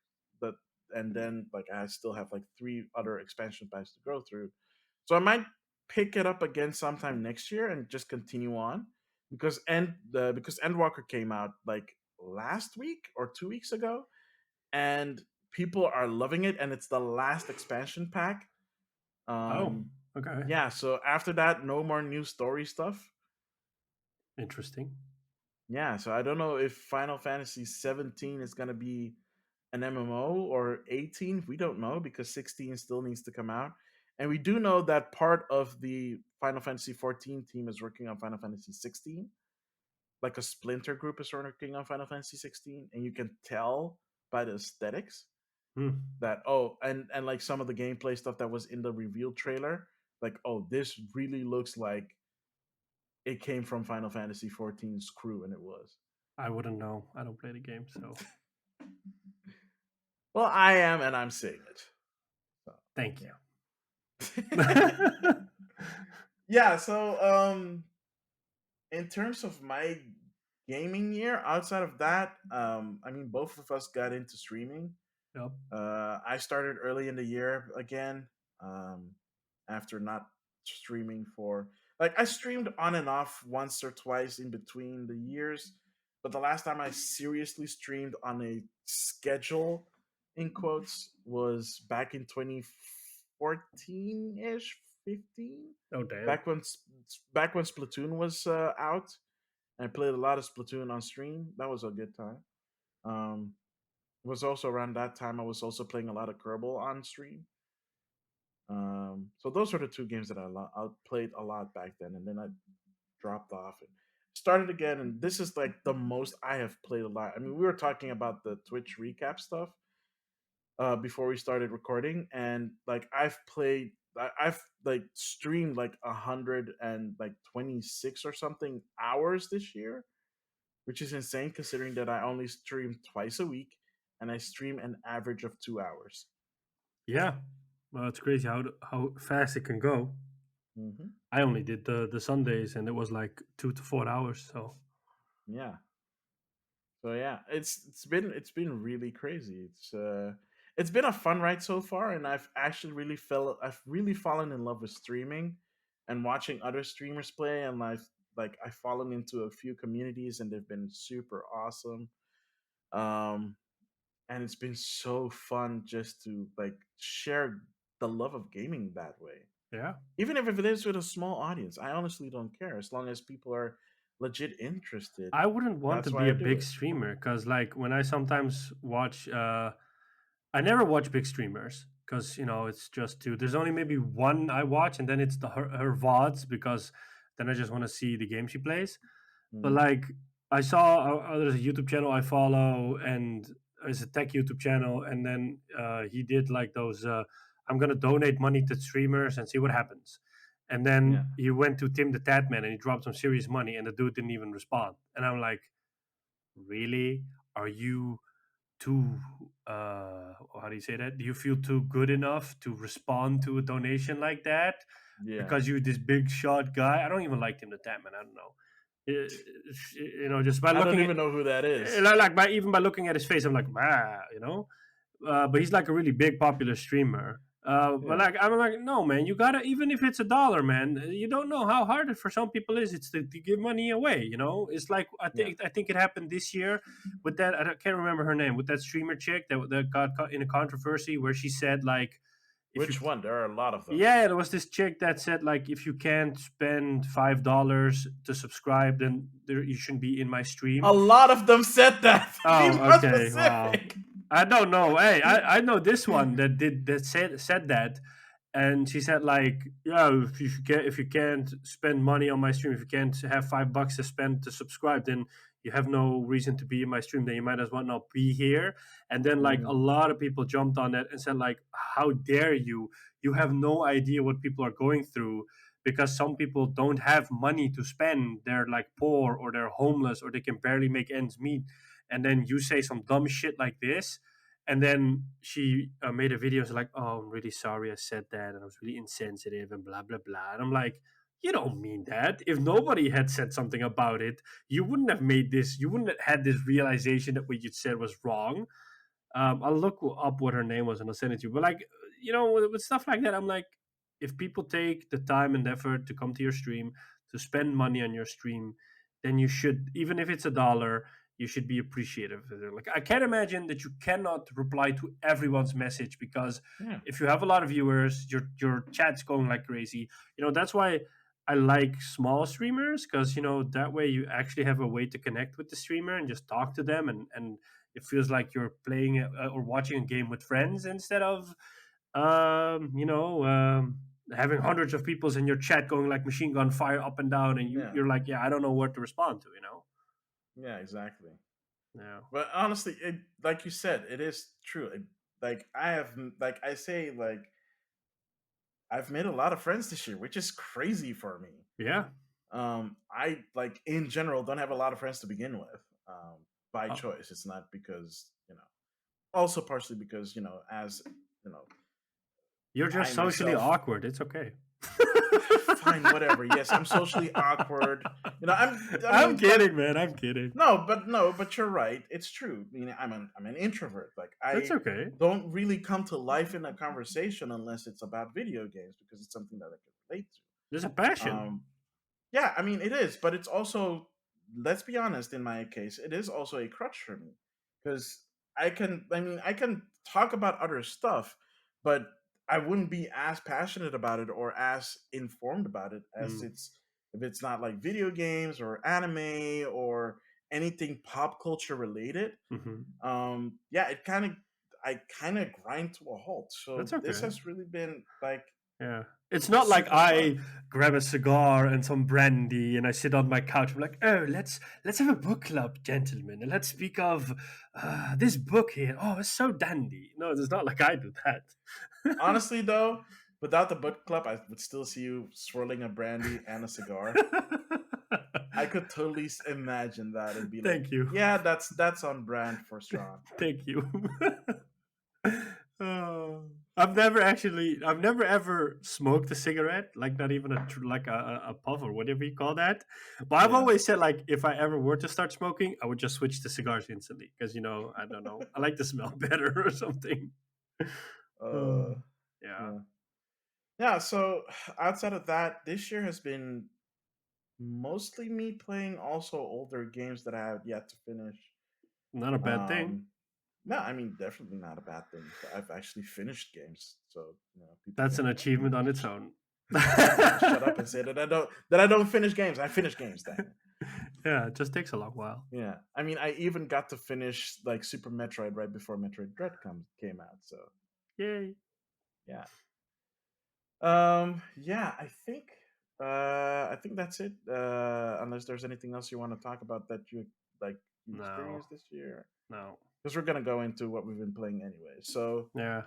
That and then like I still have like three other expansion packs to go through. So I might pick it up again sometime next year and just continue on, because Endwalker came out like last week or 2 weeks ago, and people are loving it, and it's the last expansion pack. Oh, um, okay. yeah, so after that, no more new story stuff. Interesting. Yeah, so I don't know if Final Fantasy 17 is gonna be an MMO or 18. We don't know because 16 still needs to come out. And we do know that part of the Final Fantasy 14 team is working on Final Fantasy 16. Like a Splinter group is working on Final Fantasy 16, and you can tell by the aesthetics Hmm. that, oh, and like some of the gameplay stuff that was in the reveal trailer, like, oh, this really looks like it came from Final Fantasy 14's crew, and it was. I wouldn't know. I don't play the game, so Well, I am, and I'm saying it. So, thank you. yeah. Yeah, so in terms of my gaming year, outside of that, I mean, both of us got into streaming. Yep. I started early in the year again, um, after not streaming for like I streamed on and off once or twice in between the years, but the last time I seriously streamed on a schedule, in quotes, was back in 2014 ish, 15. Oh damn. Back when back when Splatoon was out, and I played a lot of Splatoon on stream. That was a good time. Um, it was also around that time I was also playing a lot of Kerbal on stream. So those were the two games that I played a lot back then, and then I dropped off and started again. And this is like the most I have played a lot. I mean, we were talking about the Twitch recap stuff before we started recording, and like I've like streamed like 126 or something hours this year, which is insane considering that I only stream twice a week and I stream an average of 2 hours. Yeah. Well, it's crazy how fast it can go. Hmm. I only did the Sundays, and it was like 2 to 4 hours. So Yeah. So yeah, it's been really crazy. It's been a fun ride so far, and I've really fallen in love with streaming and watching other streamers play, and I've fallen into a few communities, and they've been super awesome. Um, and it's been so fun just to like share the love of gaming that way, yeah, even if it is with a small audience. I honestly don't care as long as people are legit interested. I wouldn't want to That's be why I a do big it. streamer because, like, when I sometimes watch, I never watch big streamers because it's just two. There's only maybe one I watch, and then it's her vods because then I just want to see the game she plays. But Mm, like, I saw there's a YouTube channel I follow, and it's a tech YouTube channel, and then he did like those. I'm gonna donate money to streamers and see what happens. And yeah. then he went to Tim the Tatman and he dropped some serious money, and the dude didn't even respond. And I'm like, really? Are you too how do you say that? Do you feel too good enough to respond to a donation like that Yeah. because you're this big shot guy? I don't even like Tim the Tatman. I don't know. Just by I don't looking at, even know who that is. like by even by looking at his face, I'm like, ah. But he's like a really big popular streamer. But Yeah. like I'm like, no man, you gotta, even if it's $1, man, you don't know how hard it for some people is. It's to give money away. It's like Yeah. I think it happened this year with that. Can't remember her name, with that streamer chick that got in a controversy where she said like, if you, Which one? There are a lot of them. yeah, there was this chick that said like, if you can't spend $5 to subscribe, then you shouldn't be in my A stream. lot of them said that. Be Oh, more okay. Wow. specific. I don't know. Hey, I know this one that said that, and she said like, yeah, if you can't spend money on my stream, if you can't have $5 to spend to subscribe, then you have no reason to be in my stream. Then you might as well not be here. And then like a Mhm. lot of people jumped on that and said like, how dare you? You have no idea what people are going through, because some people don't have money to spend. They're like poor, or they're homeless, or they can barely make ends meet. And then you say some dumb shit like this, and then she made a video. It's like, oh, I'm really sorry I said that, and I was really insensitive, and blah blah blah. And I'm like, you don't mean that. If nobody had said something about it, you wouldn't have made this. You wouldn't have had this realization that what you said was wrong. I'll look up what her name was and I'll send it to you. But like, with stuff like that, I'm like, if people take the time and effort to come to your stream, to spend money on your stream, then you should, even if it's $1, you should be appreciative of it. Like, I can't imagine that you cannot reply to everyone's message, because Yeah. if you have a lot of viewers, your chat's going like crazy. That's why I like small streamers, because that way you actually have a way to connect with the streamer and just talk to them, and it feels like you're playing or watching a game with friends, instead of having hundreds of peoples in your chat going like machine gun fire up and down, and Yeah. you're like, yeah, I don't know what to respond to. Yeah. Exactly. Yeah, But honestly, like you said, it is true. Like I have, like I say, like I've made a lot of friends this year, which is crazy for me. yeah. I like in general don't have a lot of friends to begin with, by Oh, choice. It's not because also partially because as you know, you're I just socially myself awkward. It's okay. fine, whatever. Yes, I'm socially awkward. I I'm mean, but kidding, man. I'm kidding. no, but you're right. It's true. I mean, I'm an introvert. Like That's I okay. don't really come to life in a conversation unless it's about video games because it's something that I can relate There's a to. passion. Yeah, I mean it is, but it's also, let's be honest, in my case, it is also a crutch for me because I can talk about other stuff, but I wouldn't be as passionate about it or as informed about it as Mm. if it's not like video games or anime or anything pop culture related. Hmm. Yeah, I kind of grind to a halt. That's So this okay. has really been like Yeah. It's not like super fun. I grab a cigar and some brandy and I sit on my couch. I'm like, oh, let's have a book club, gentlemen, and let's speak of this book here. Oh, it's so dandy. No, it's not like I do that. Honestly, though, without the book club, I would still see you swirling a brandy and a cigar. I could totally imagine that and be like, Thank you. yeah, that's on brand for Sean. Thank you. Oh, I've never ever smoked a cigarette, like not even a puff or whatever you call that. But I've Yeah. always said like if I ever were to start smoking, I would just switch to cigars instantly because I don't know, I like the smell better or something. Uh, Oh, yeah, yeah. Yeah. So outside of that, this year has been mostly me playing also older games that I have yet to finish. not a bad thing. Um, no, I mean definitely not a bad thing. I've actually finished games, so people That's an can achievement on its own. people can shut up and say that I don't finish games. I finish games, dang it. Yeah, it just takes a long while. Yeah, I mean, I even got to finish like Super Metroid right before Metroid Dread came out. So Yay! yeah, yeah, I think that's it. Unless there's anything else you want to talk about that like you No, experienced this year, no. because we're gonna go into what we've been playing anyway. So Yeah.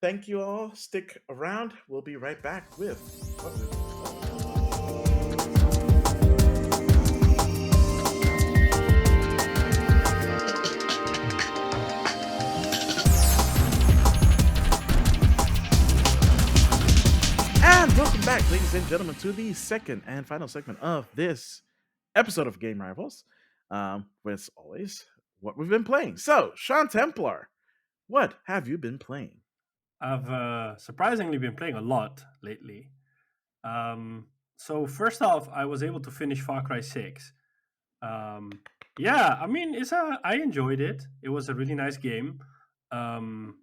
thank you all. Stick around. We'll be right back with what we've been playing. And welcome back, ladies and gentlemen, to the second and final segment of this episode of Game Rivals. With always, what we've been playing. So, Sean Templar, what have you been playing? I've surprisingly been playing a lot lately. So first off, I was able to finish Far Cry 6. Um, yeah, I mean, I enjoyed it. It was a really nice game. Um,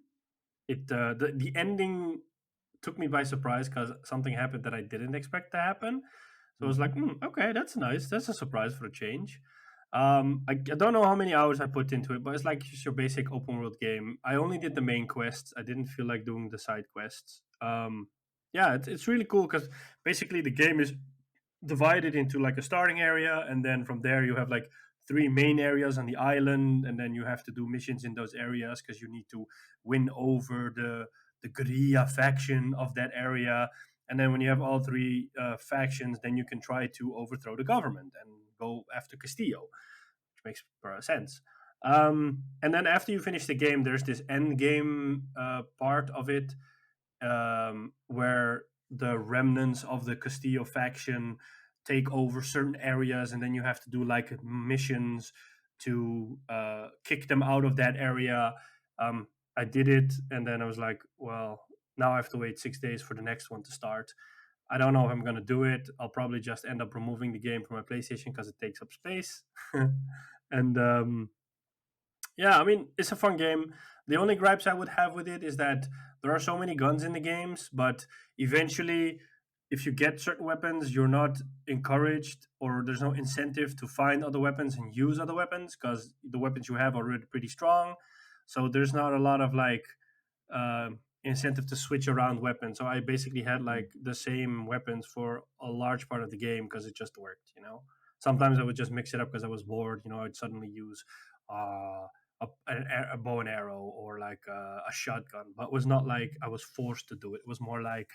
the ending took me by surprise because something happened that I didn't expect to happen. So I was like, Mhm. okay, that's nice. That's a surprise for a change. I don't know how many hours I put into it, but it's like just your basic open world game. I only did the main quests. I didn't feel like doing the side quests. Yeah, it's really cool because basically the game is divided into like a starting area, and then from there you have like three main areas on the island, and then you have to do missions in those areas because you need to win over the guerrilla faction of that area. And then when you have all three factions, then you can try to overthrow the government and go after Castillo, which makes sense. And then after you finish the game, there's this end game part of it where the remnants of the Castillo faction take over certain areas, and then you have to do like missions to kick them out of that area. I did it, and then I was like, well, now I have to wait 6 days for the next one to start. I don't know if I'm going to do it. I'll probably just end up removing the game from my PlayStation because it takes up space. And yeah, I mean, it's a fun game. The only gripes I would have with it is that there are so many guns in the games, but eventually, if you get certain weapons, you're not encouraged or there's no incentive to find other weapons and use other weapons because the weapons you have are already pretty strong. So there's not a lot of like uh, incentive to switch around weapons. So I basically had Mm. like the same weapons for a large part of the game because it just worked. Sometimes I would just mix it up because I was bored. I'd suddenly use uh, a bow and arrow or like a shotgun, but it was not like I was forced to do it. It was more like,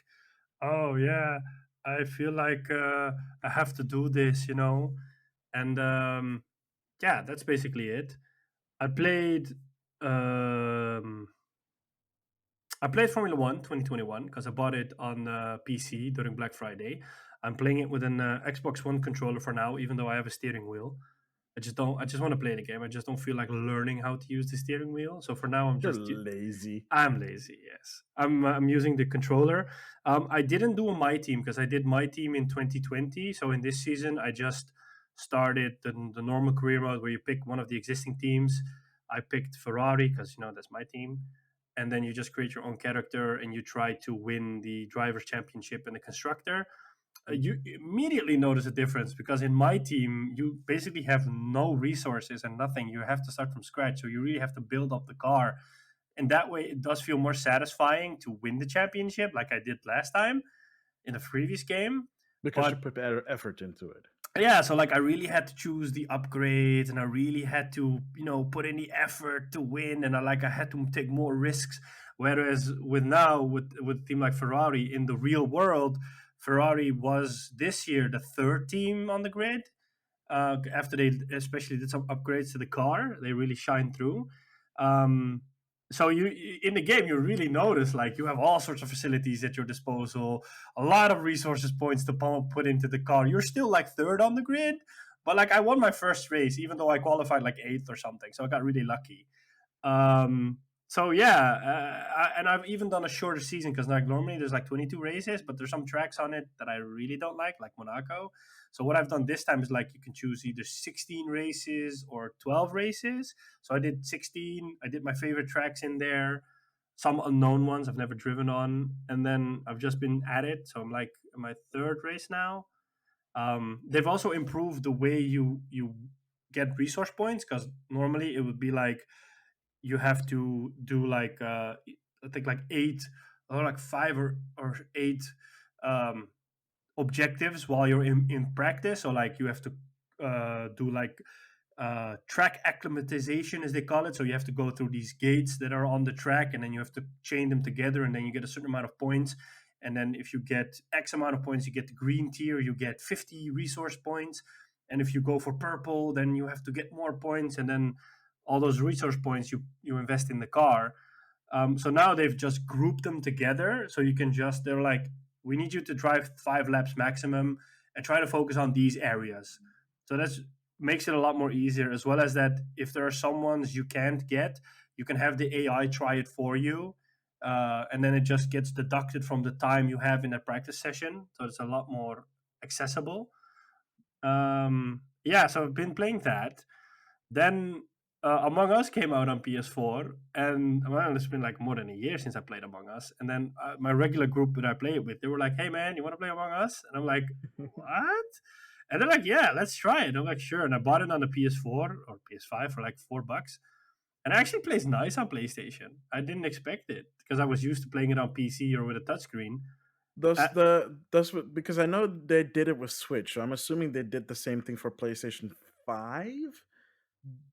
oh yeah, I feel like I have to do this. And yeah, that's basically it. I played. Um, I played Formula One 2021 because I bought it on PC during Black Friday. I'm playing it with an Xbox One controller for now, even though I have a steering wheel. I just don't. I just want to play the game. I just don't feel like learning how to use the steering wheel. So for now, You're lazy. I'm lazy. Yes, I'm using the controller. I didn't do a my team because I did my team in 2020. So in this season, I just started the normal career mode where you pick one of the existing teams. I picked Ferrari because that's my team, and then you just create your own character and you try to win the drivers' championship and the constructor. You immediately notice a difference because in my team you basically have no resources and nothing. You have to start from scratch, so you really have to build up the car, and that way it does feel more satisfying to win the championship like I did last time in the previous game. Because you But put better effort into it. yeah, so like I really had to choose the upgrades and I really had to put in the effort to win, and I had to take more risks. Whereas with now with a team like Ferrari in the real world, Ferrari was this year the third team on the grid. After they especially did some upgrades to the car, they really shine through. Um, so you in the game you really notice like you have all sorts of facilities at your disposal, a lot of resources points to put into the car. You're still like third on the grid, but like I won my first race even though I qualified like eighth or something. So I got really lucky. So yeah, and I've even done a shorter season because like normally there's like 22 races, but there's some tracks on it that I really don't like Monaco. So what I've done this time is like you can choose either 16 races or 12 races. So I did 16. I did my favorite tracks in there, some unknown ones I've never driven on, and then I've just been at it. So I'm like in my third race now. They've also improved the way you get resource points because normally it would be like you have to do like I think like eight or like five or eight um, objectives while you're in practice. So like you have to do like track acclimatization as they call it. So you have to go through these gates that are on the track and then you have to chain them together and then you get a certain amount of points. And then if you get X amount of points, you get the green tier, you get 50 resource points. And if you go for purple, then you have to get more points. And then all those resource points you invest in the car. So now they've just grouped them together. So you can just, they're like, we need you to drive 5 laps maximum and try to focus on these areas. So that's makes it a lot more easier, as well as that if there are some ones you can't get, you can have the AI try it for you. And then it just gets deducted from the time you have in a practice session. So it's a lot more accessible. Yeah, so I've been playing that. Then Among Us came out on PS4, and well, it's been like more than a year since I played Among Us. And then my regular group that I play it with, they were like, "Hey man, you want to play Among Us?" And I'm like, "What?" And they're like, "Yeah, let's try it." I'm like, "Sure." And I bought it on the PS4 or PS5 for like $4, and it actually plays nice on PlayStation. I didn't expect it because I was used to playing it on PC or with a touchscreen. Uh, Because I know they did it with Switch, so I'm assuming they did the same thing for PlayStation 5.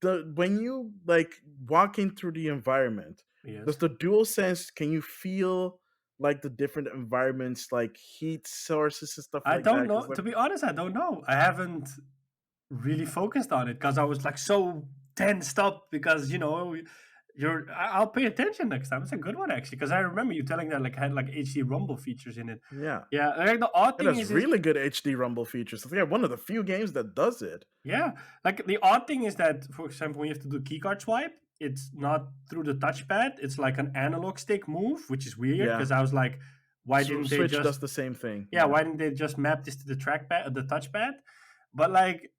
The When you like walking through the environment, does yes. the dual sense can you feel like the different environments like heat sources and stuff I like don't that? know. Because To be honest, I don't know. I haven't really focused on it because I was like so tensed up because I'll pay attention next time. It's a good one actually because I remember you telling that like had like HD rumble features in it. yeah, Yeah, like the odd it thing has is really good HD rumble features. I think one of the few games that does it. yeah, like the odd thing is that for example when you have to do keycard swipe, it's not through the touchpad. It's like an analog stick move, which is weird Yeah, because I was like, why didn't they Switch just does the same thing. yeah, Yeah. why didn't they just map this to the trackpad, the touchpad? But like,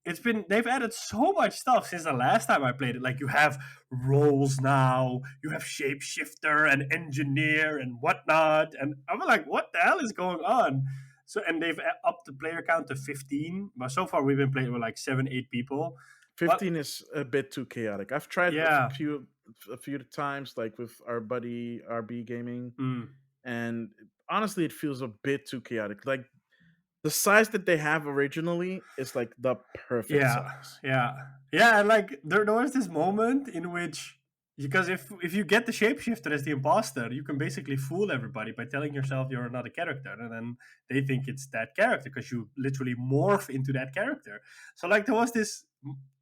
they've added so much stuff since the last time I played it. Like, you have roles now, you have shapeshifter and engineer and whatnot, and I'm like, what the hell is going on? So, and they've upped the player count to 15, but so far we've been playing with like 7, 8 people. But 15 is a bit too chaotic. I've tried yeah, a few times, like with our buddy RB Gaming, mm, and honestly, it feels a bit too chaotic. Like the size that they have originally is like the perfect yeah, size. yeah, and like there was this moment in which because if you get the shapeshifter as the imposter, you can basically fool everybody by telling yourself you're another character, and then they think it's that character because you literally morph into that character. So like there was this.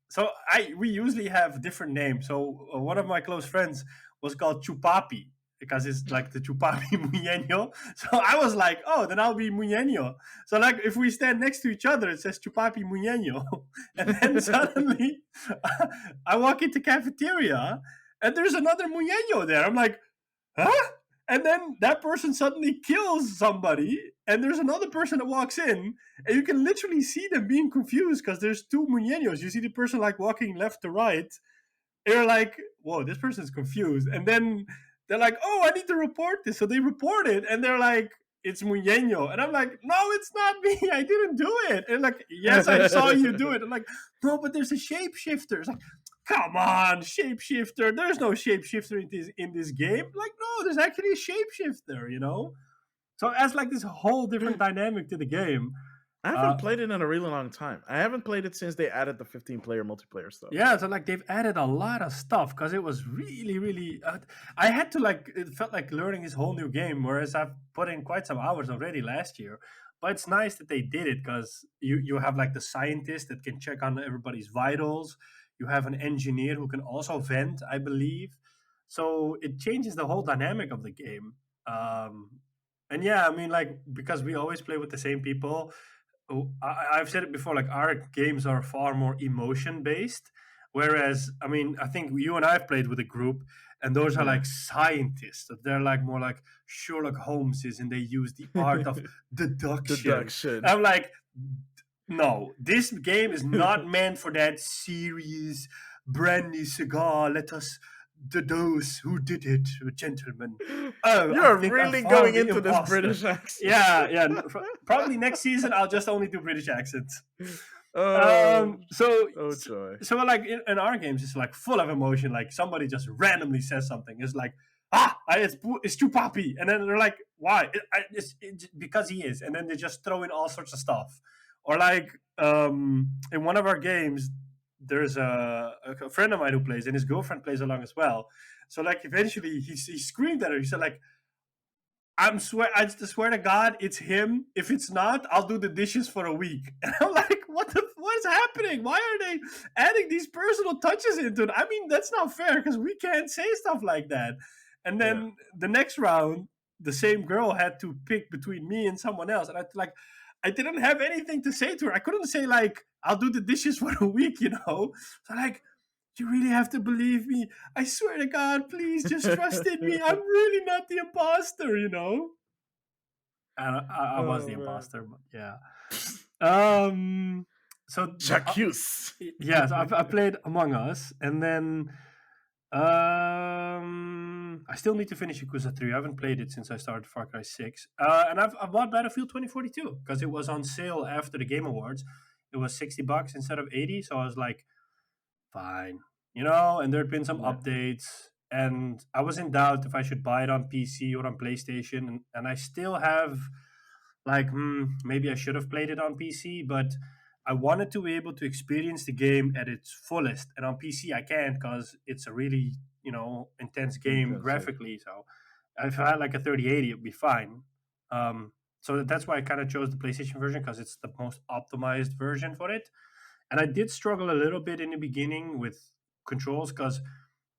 So I we usually have different names. So one of my close friends was called Chupapi, because it's like the Chupapi Muñeño. So I was like, oh, then I'll be Muñeño. So like if we stand next to each other, it says Chupapi Muñeño. And then suddenly I walk into cafeteria and there's another Muñeño there. I'm like, huh? And then that person suddenly kills somebody, and there's another person that walks in, and you can literally see them being confused because there's two Muñeños. You see the person like walking left to right, they're like, whoa, this person's confused. And then they're like, oh, I need to report this. So they report it and they're like, it's Muñeño. And I'm like, no, it's not me. I didn't do it. And like, yes, I saw you do it. I'm like, no, but there's a shapeshifter. It's like, come on, shapeshifter. There's no shapeshifter in this game. Like, no, there's actually a shapeshifter, you know? So it adds like this whole different dynamic to the game. I haven't played it in a really long time. I haven't played it since they added the 15-player multiplayer stuff. Yeah, so like they've added a lot of stuff because it was really, really. I had to like, it felt like learning this whole new game, whereas I've put in quite some hours already last year. But it's nice that they did it because you have like the scientist that can check on everybody's vitals. You have an engineer who can also vent, I believe. So it changes the whole dynamic of the game. And yeah, I mean, like, because we always play with the same people, I've said it before, like our games are far more emotion based. Whereas, I mean, I think you and I have played with a group, and those are Yeah. like scientists. They're like more like Sherlock Holmes is, and they use the art of deduction. Deduction. I'm like, no, this game is not meant for that serious brandy cigar. Let us deduce who did it, gentlemen. Oh, You're I think really I going found the into this imposter. British accent. Yeah, yeah. Probably next season I'll just only do British accents. Oh, So oh joy. so like in our games, it's like full of emotion. Like somebody just randomly says something. It's like, it's Chupapi, and then they're like, why? It's because he is, and then they just throw in all sorts of stuff. Or like in one of our games, there's a friend of mine who plays, and his girlfriend plays along as well. So like eventually he screamed at her. He said like, I swear to God, it's him. If it's not, I'll do the dishes for a week. And I'm like, what is happening? Why are they adding these personal touches into it? I mean, that's not fair because we can't say stuff like that. And then the next round, the same girl had to pick between me and someone else, and I didn't have anything to say to her. I couldn't say like, I'll do the dishes for a week, you know. So like, you really have to believe me. I swear to God, please just trust in me. I'm really not the imposter, you know? I was Oh the man. imposter, but yeah. Um, so, J'accuse. yeah, so I played Among Us, and then I still need to finish Yakuza 3. I haven't played it since I started Far Cry 6. And I've bought Battlefield 2042 because it was on sale after the Game Awards. It was $60 instead of 80, so I was like, fine, you know. And there'd been some Yeah. updates, and I was in doubt if I should buy it on PC or on PlayStation, and I still have like, maybe I should have played it on PC, but I wanted to be able to experience the game at its fullest, and on PC I can't because it's a really, you know, intense game Intensive. graphically. So if I had like a 3080, it'd be fine. So that's why I kind of chose the PlayStation version because it's the most optimized version for it. And I did struggle a little bit in the beginning with controls because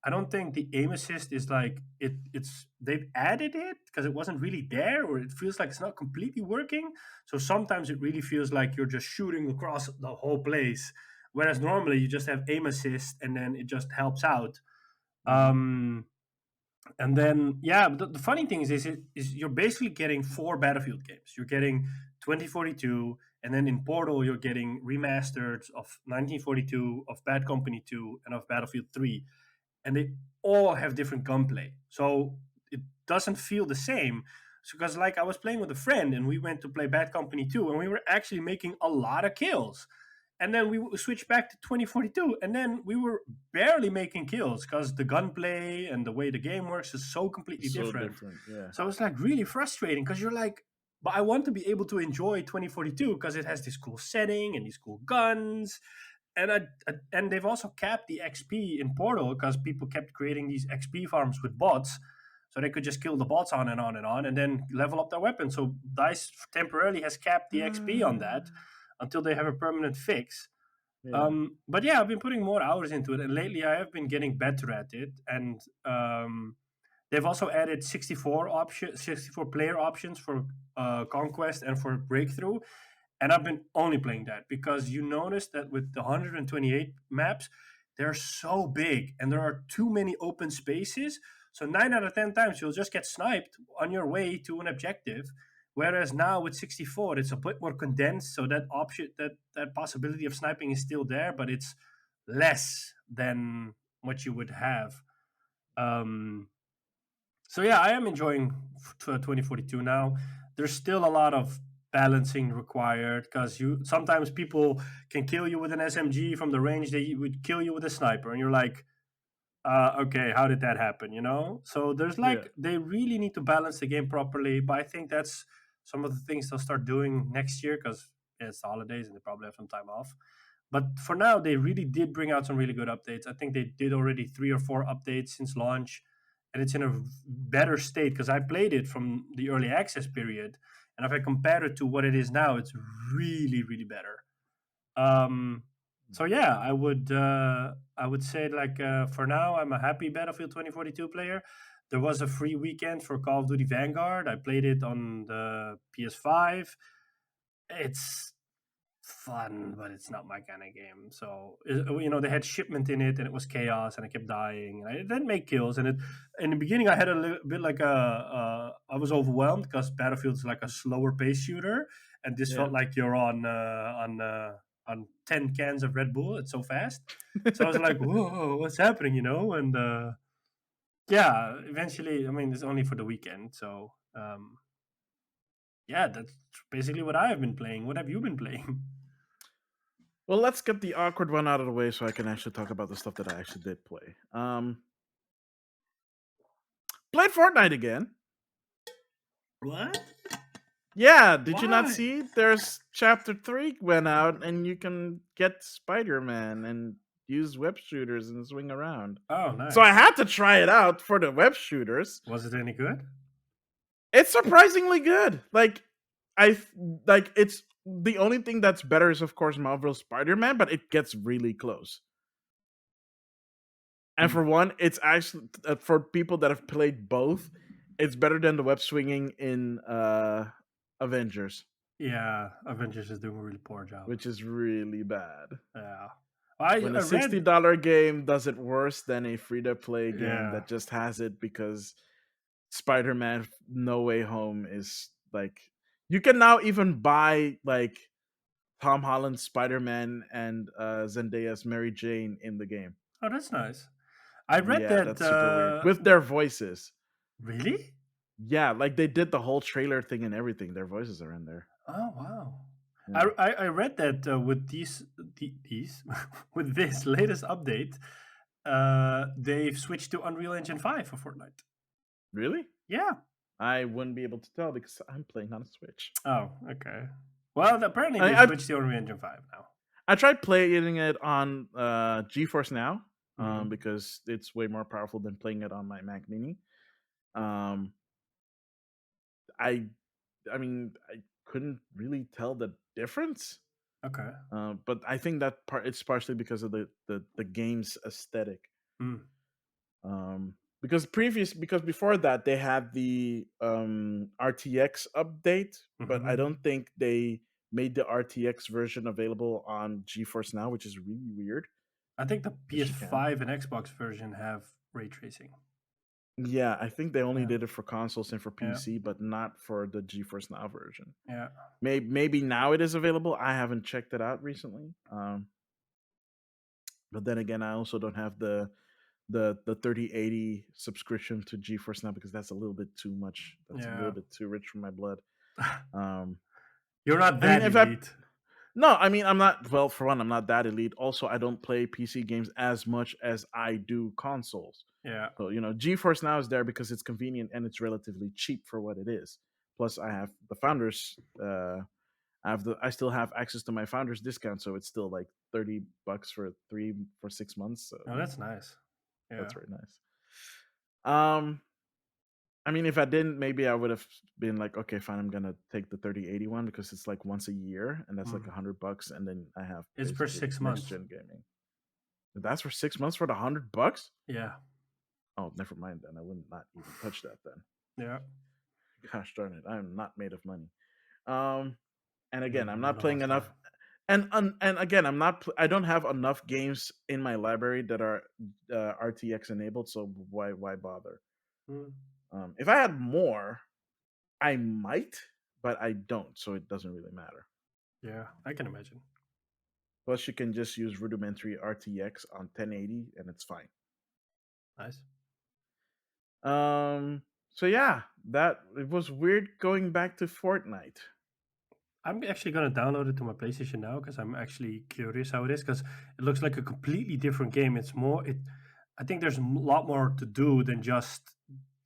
I don't think the aim assist is like it's they've added it because it wasn't really there, or it feels like it's not completely working. So sometimes it really feels like you're just shooting across the whole place, whereas normally you just have aim assist and then it just helps out. Mhm. Um, and then yeah, the funny thing is you're basically getting four Battlefield games. You're getting 2042, and then in Portal you're getting remastered of 1942, of Bad Company 2, and of Battlefield 3, and they all have different gunplay. So it doesn't feel the same. Because like I was playing with a friend and we went to play Bad Company 2 and we were actually making a lot of kills. And then we switched back to 2042 and then we were barely making kills because the gunplay and the way the game works is so completely So different. different. Yeah. So it's like really frustrating because you're like, but I want to be able to enjoy 2042 because it has this cool setting and these cool guns, and they've also capped the XP in Portal because people kept creating these XP farms with bots, so they could just kill the bots on and on and on, and then level up their weapon. So Dice temporarily has capped the XP on that until they have a permanent fix. Yeah. But yeah, I've been putting more hours into it, and lately I have been getting better at it. And They've also added 64 player options for Conquest and for Breakthrough, and I've been only playing that because you notice that with the 128 maps, they're so big and there are too many open spaces. So 9 out of 10 times you'll just get sniped on your way to an objective. Whereas now with 64, it's a bit more condensed, so that option, that possibility of sniping is still there, but it's less than what you would have. Um, so yeah, I am enjoying 2042 now. There's still a lot of balancing required because you sometimes people can kill you with an SMG from the range they would kill you with a sniper, and you're like, okay, how did that happen? You know. So there's Yeah. like they really need to balance the game properly. But I think that's some of the things they'll start doing next year because it's the holidays and they probably have some time off. But for now, they really did bring out some really good updates. I think they did already 3 or 4 updates since launch, and it's in a better state because I played it from the early access period, and if I compare it to what it is now, it's really, really better. Um, so yeah, I would say like for now, I'm a happy Battlefield 2042 player. There was a free weekend for Call of Duty Vanguard. I played it on the PS5. It's fun, but it's not my kind of game. So they had shipment in it, and it was chaos, and I kept dying. And I didn't make kills, and it in the beginning I had a little bit like I was overwhelmed because Battlefield is like a slower pace shooter, and this Yeah. felt like you're on 10 cans of Red Bull. It's so fast. So I was like, whoa, what's happening? And yeah, eventually, I mean, it's only for the weekend, so. Yeah, that's basically what I have been playing. What have you been playing? Well, let's get the awkward one out of the way so I can actually talk about the stuff that I actually did play. Played Fortnite again. What? Yeah, did you not Why? see? There's chapter 3 went out and you can get Spider-Man and use web shooters and swing around. Oh, So I nice. had to try it out for the web shooters. Was it any good? It's surprisingly good. Like it's the only thing that's better is of course Marvel's Spider-Man, but it gets really close. And Hmm. for one, it's actually for people that have played both, it's better than the web swinging in Avengers, Yeah, Avengers is doing a really poor job. which is really bad. Yeah. I, When I a read. $60 game does it worse than a free to play game Yeah. that just has it because Spider-Man No Way Home is like you can now even buy like Tom Holland's Spider-Man and Zendaya's Mary Jane in the game. Oh, that's nice. I read Yeah, that. that's super weird. With their voices. Really? Yeah, like they did the whole trailer thing and everything. Their voices are in there. Oh, wow. I, Yeah. I, I read that with these with this latest update, they've switched to Unreal Engine 5 for Fortnite. Really? Yeah. I wouldn't be able to tell because I'm playing on a Switch. Oh, okay. Well, apparently they've I switched to Unreal Engine 5 now. I tried playing it on GeForce Now Hmm. because it's way more powerful than playing it on my Mac Mini. Um, I I mean I couldn't really tell the difference. Okay. But I think that it's partially because of the game's aesthetic. Mm. Because before that they had the RTX update, but I Hmm. don't think they made the RTX version available on GeForce Now, which is really weird I think the because you can. PS5 and Xbox version have ray tracing. Yeah, I think they only Yeah. did it for consoles and for Yeah. PC, but not for the GeForce Now version. Yeah. Maybe now it is available. I haven't checked it out recently. But then again, I also don't have the 3080 subscription to GeForce Now because that's a little bit too much. That's a little Yeah. bit too rich for my blood. Um, You're not I mean, that if I elite. no, I mean, I'm not. Well, for one, I'm not that elite. Also, I don't play PC games as much as I do consoles. Yeah. So GeForce Now is there because it's convenient and it's relatively cheap for what it is. Plus, I have the founders. I still have access to my founders discount, so it's still like $30 for 6 months. So Oh, that's nice. that's Yeah. very nice. Um, I mean, if I didn't, maybe I would have been like, okay, fine, I'm gonna take the 3080 one because it's like once a year, and that's like Mm. $100, and then I have It's per basically six next months. gen gaming. That's for 6 months for the $100. Yeah. Oh, never mind then. I would not even touch that then. Yeah. Gosh darn it, I'm not made of money. Um, and again, I'm not None of playing us enough. are. And again, I don't have enough games in my library that are RTX enabled. So why bother? Mm. If I had more, I might, but I don't. So it doesn't really matter. Yeah, I can imagine. Plus, you can just use rudimentary RTX on 1080, and it's fine. Nice. So yeah, that it was weird going back to Fortnite. I'm actually gonna download it to my PlayStation now because I'm actually curious how it is because it looks like a completely different game. It's more it. I think there's a lot more to do than just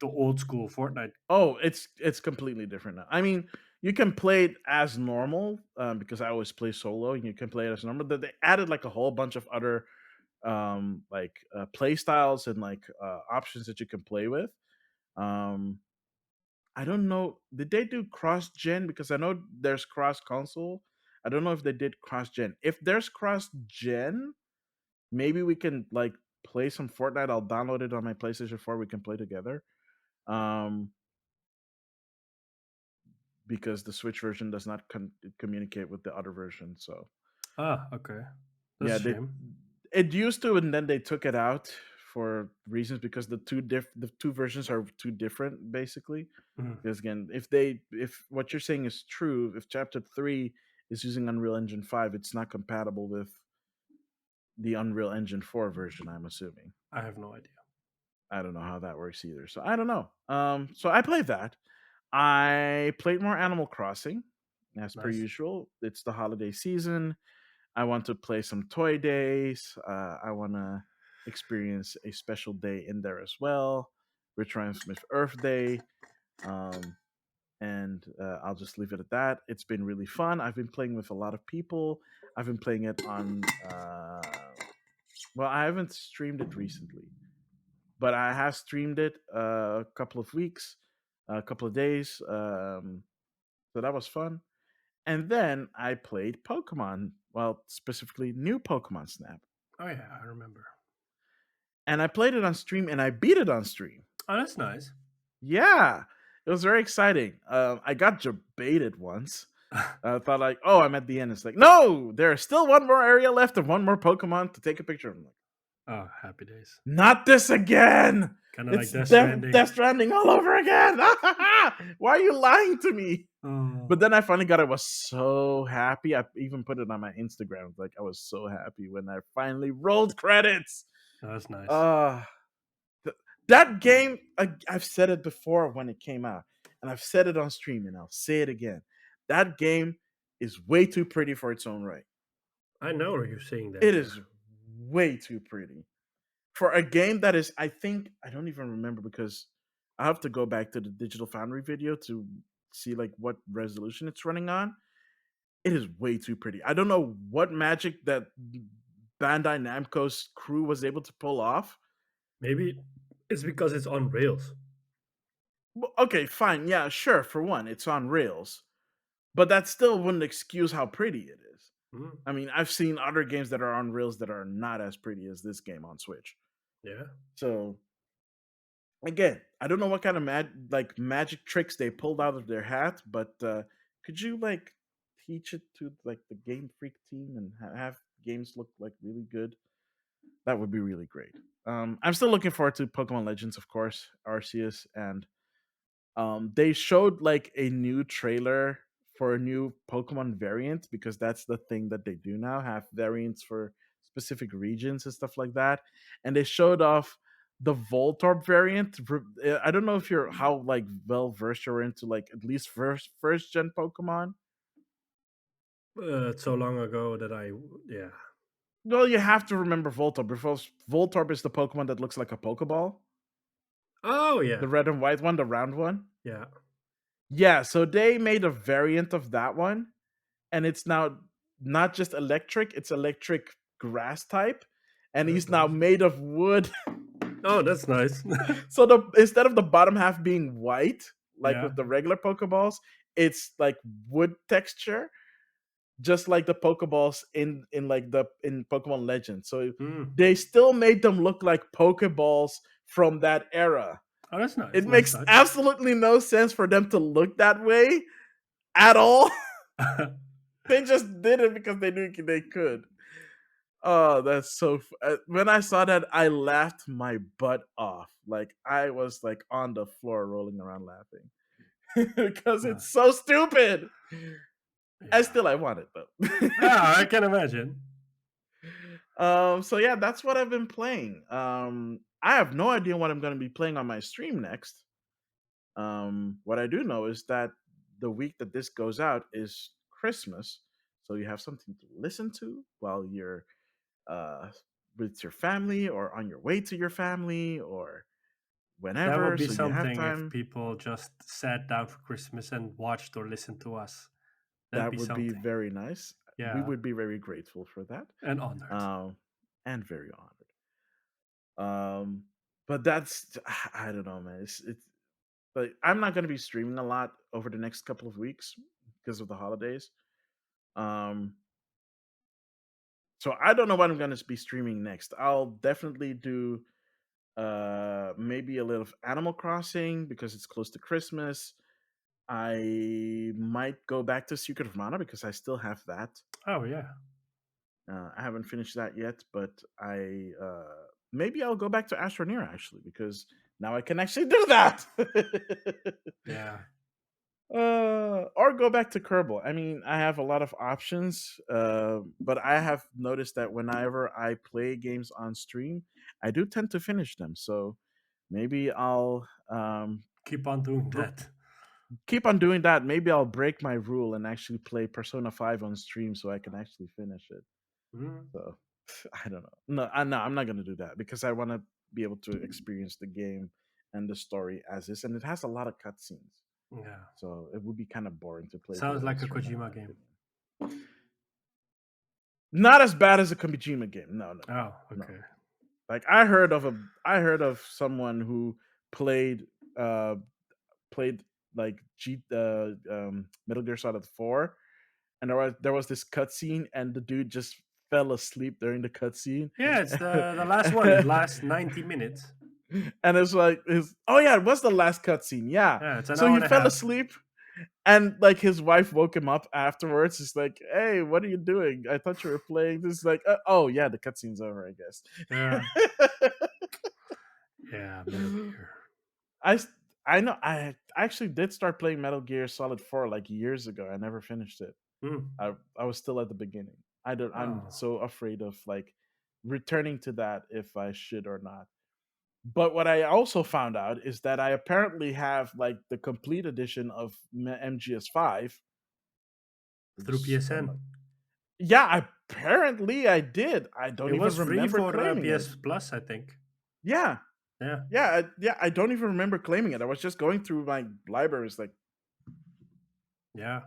the old school Fortnite. Oh, it's completely different now. I mean, you can play it as normal because I always play solo, and you can play it as normal. But they added like a whole bunch of other play styles and options that you can play with. Um, I don't know. Did they do cross gen? Because I know there's cross console. I don't know if they did cross gen. If there's cross gen, maybe we can like play some Fortnite. I'll download it on my PlayStation 4. We can play together. Um, because the Switch version does not communicate with the other version. So Ah, okay. That's yeah, a shame. it used to, and then they took it out for reasons because the two versions are too different, basically. Mm. Because again, if what you're saying is true, if Chapter 3 is using Unreal Engine 5, it's not compatible with the Unreal Engine 4 version. I'm assuming. I have no idea. I don't know how that works either. So I don't know. So I played that. I played more Animal Crossing, as per Nice. usual. It's the holiday season. I want to play some toy days. I want to experience a special day in there as well. Return Smith Earth Day. Um, and I'll just leave it at that. It's been really fun. I've been playing with a lot of people. I've been playing it on. Well, I haven't streamed it recently, but I have streamed it a couple of weeks, a couple of days. So that was fun. And then I played Pokemon. Well, specifically New Pokemon Snap. Oh yeah, I remember. And I played it on stream and I beat it on stream. Oh, that's nice. Yeah, it was very exciting. I got debated once. I thought like, oh, I'm at the end. It's like, no, there's still one more area left and one more Pokemon to take a picture of. I'm like, Oh, happy days. not this again. Kind of like It's Death Stranding. Death Stranding all over again. Why are you lying to me? Oh, But then I finally got it. I was so happy. I even put it on my Instagram. Like I was so happy when I finally rolled credits. that's nice. Uh that game, I've said it before when it came out, and I've said it on stream, and I'll say it again. That game is way too pretty for its own right. I know you're saying that. It Yeah. is way too pretty for a game that is. I think I don't even remember because I have to go back to the Digital Foundry video to see like what resolution it's running on. It is way too pretty. I don't know what magic that Bandai Namco's crew was able to pull off. Maybe it's because it's on rails. Well, okay, fine. Yeah, sure. For one, it's on rails, but that still wouldn't excuse how pretty it is. Mm, I mean, I've seen other games that are on rails that are not as pretty as this game on Switch. yeah. So again, I don't know what kind of magic tricks they pulled out of their hat, but could you like teach it to like the Game Freak team and have games look like really good? That would be really great. I'm still looking forward to Pokemon Legends, of course, Arceus, and they showed like a new trailer for a new Pokemon variant because that's the thing that they do now, have variants for specific regions and stuff like that. And they showed off the Voltorb variant. I don't know if you're how like well versed you're into like at least first gen Pokemon. It's so long ago that yeah. Well, you have to remember Voltorb because Voltorb is the Pokemon that looks like a Pokeball, Oh yeah, the red and white one, the round one. yeah. Yeah, so they made a variant of that one, and it's now not just electric, it's electric grass type, and That's he's now nice. made of wood. Oh, that's nice. So the instead of the bottom half being white, like Yeah. with the regular Pokeballs, it's like wood texture. just like the Pokeballs in like the in Pokemon Legends. So Mm. they still made them look like Pokeballs from that era. Oh, that's nice. It Nice makes touch. absolutely no sense for them to look that way at all. They just did it because they knew they could. Oh, that's so. When I saw that, I laughed my butt off. Like I was like on the floor rolling around laughing because it's Nice. so stupid. And Yeah. still, I want it Ah, I though. can imagine. So yeah, that's what I've been playing. I have no idea what I'm going to be playing on my stream next. What I do know is that the week that this goes out is Christmas, so you have something to listen to while you're uh, with your family or on your way to your family or That would whenever. be So you have something if time. people just sat down for Christmas and watched or listened to us. That'd That be would be something. very nice. We Yeah. would be very grateful for that, And honored. um, and very honored. But that's I don't know, man. It's but I'm not going to be streaming a lot over the next couple of weeks because of the holidays. Um, so I don't know what I'm going to be streaming next. I'll definitely do maybe a little of Animal Crossing because it's close to Christmas. I might go back to Secret of Mana because I still have that. Oh yeah. I haven't finished that yet, but I maybe I'll go back to Astroneer actually because now I can actually do that. Yeah. Or go back to Kerbal. I mean, I have a lot of options, but I have noticed that whenever I play games on stream, I do tend to finish them. So maybe I'll Keep on doing br- that. keep on doing that. Maybe I'll break my rule and actually play Persona 5 on stream so I can actually finish it. Mm. So I don't know. No, I'm not gonna do that because I want to be able to experience the game and the story as is, and it has a lot of cutscenes. Yeah. So it would be kind of boring to play through Sounds it on like a stream, in my Kojima game. opinion. Not as bad as a Kojima game. No, no, Oh, no, no. okay. Like I heard of someone who played uh played like Metal Gear Solid 4, and there was this cutscene, and the dude just fell asleep during the cutscene. Yeah, it's the last one. It lasts 90 minutes. And it's like his oh yeah, it was the last cutscene. Yeah. Yeah, it's an So hour he and a fell half. asleep and like his wife woke him up afterwards. It's like, hey, what are you doing? I thought you were playing. This is like, oh yeah, the cutscene's over, I guess. Yeah. Yeah, Metal Gear. I s- I know I actually did start playing Metal Gear Solid 4 like years ago. I never finished it. Mm. I was still at the beginning. I'm Oh. so afraid of like returning to that if I should or not. But what I also found out is that I apparently have like the complete edition of MGS5, Through which I'm PSN. like, yeah, apparently I did. I It don't even was free remember for claiming it. PS Plus, I think. Yeah, Yeah. yeah. I don't even remember claiming it. I was just going through my libraries, like, Yeah.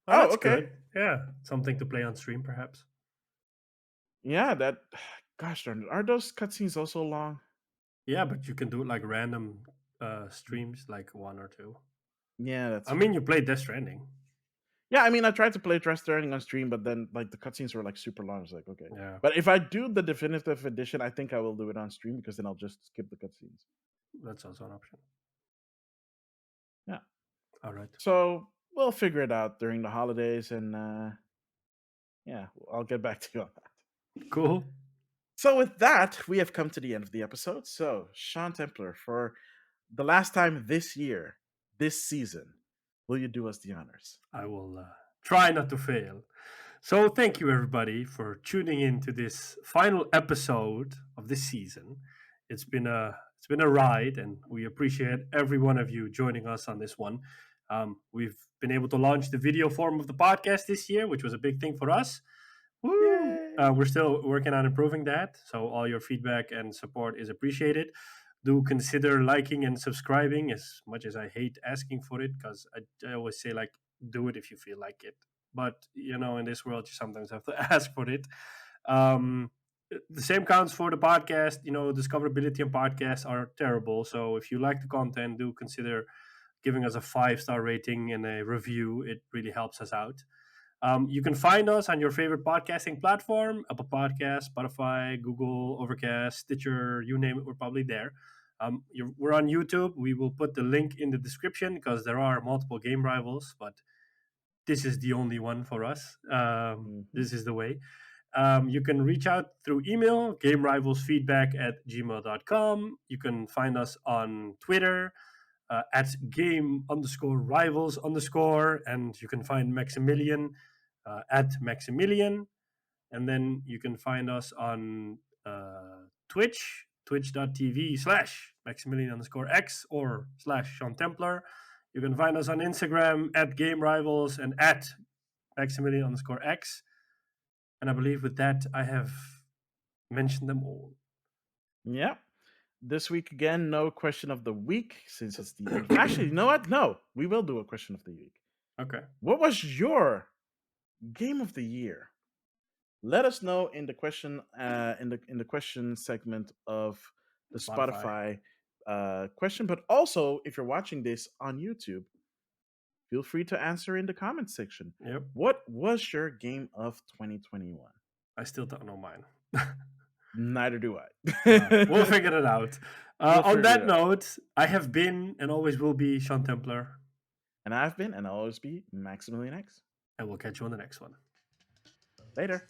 Oh, oh, that's okay, good. Yeah. Something to play on stream, perhaps. yeah. That, gosh darn it, are those cutscenes also long? Yeah, but you can do it like random streams, like one or two. Yeah, that's I mean, fair. you played Death Stranding. Yeah, I mean, I tried to play Dress Turning on stream, but then like the cutscenes were like super long. It's like okay, Yeah, but if I do the definitive edition, I think I will do it on stream because then I'll just skip the cutscenes. that's also an option. Yeah. All right. So we'll figure it out during the holidays, and yeah, I'll get back to you on that. Cool. So with that, we have come to the end of the episode. So Sean Templar, for the last time this year, this season, will you do us the honors? I will try not to fail. So, thank you everybody for tuning in to this final episode of this season. It's been a ride, and we appreciate every one of you joining us on this one. We've been able to launch the video form of the podcast this year, which was a big thing for us. Woo! Yay! We're still working on improving that, so all your feedback and support is appreciated. Do consider liking and subscribing, as much as I hate asking for it, because I always say, like, do it if you feel like it. But, in this world, you sometimes have to ask for it. Um, the same counts for the podcast. Discoverability and podcasts are terrible. So if you like the content, do consider giving us a 5-star rating and a review. It really helps us out. You can find us on your favorite podcasting platform: Apple Podcasts, Spotify, Google, Overcast, Stitcher, you name it, we're probably there. We're on YouTube. We will put the link in the description because there are multiple game rivals, but this is the only one for us. Mhm. This is the way. You can reach out through email, gamerivalsfeedback@gmail.com. You can find us on Twitter at game_rivals_, and you can find Maxemillian at Maxemillian. And then you can find us on Twitch, twitch.tv/Maxemillian_X or /Sean Templar. You can find us on Instagram at Game Rivals and at Maxemillian_X. And I believe with that, I have mentioned them all. Yeah. This week again, no question of the week since it's the end. Actually, you know what? No, we will do a question of the week. Okay. What was your game of the year? Let us know in the question in the question segment of the Spotify question. But also, if you're watching this on YouTube, feel free to answer in the comment section. Yep. What was your game of 2021? I still don't know mine. Neither do I. We'll figure it out. We'll On figure that it out. note, I have been and always will be Sean Templar. And I've been, and I'll always be Maximilian X. And we'll catch you on the next one. Later.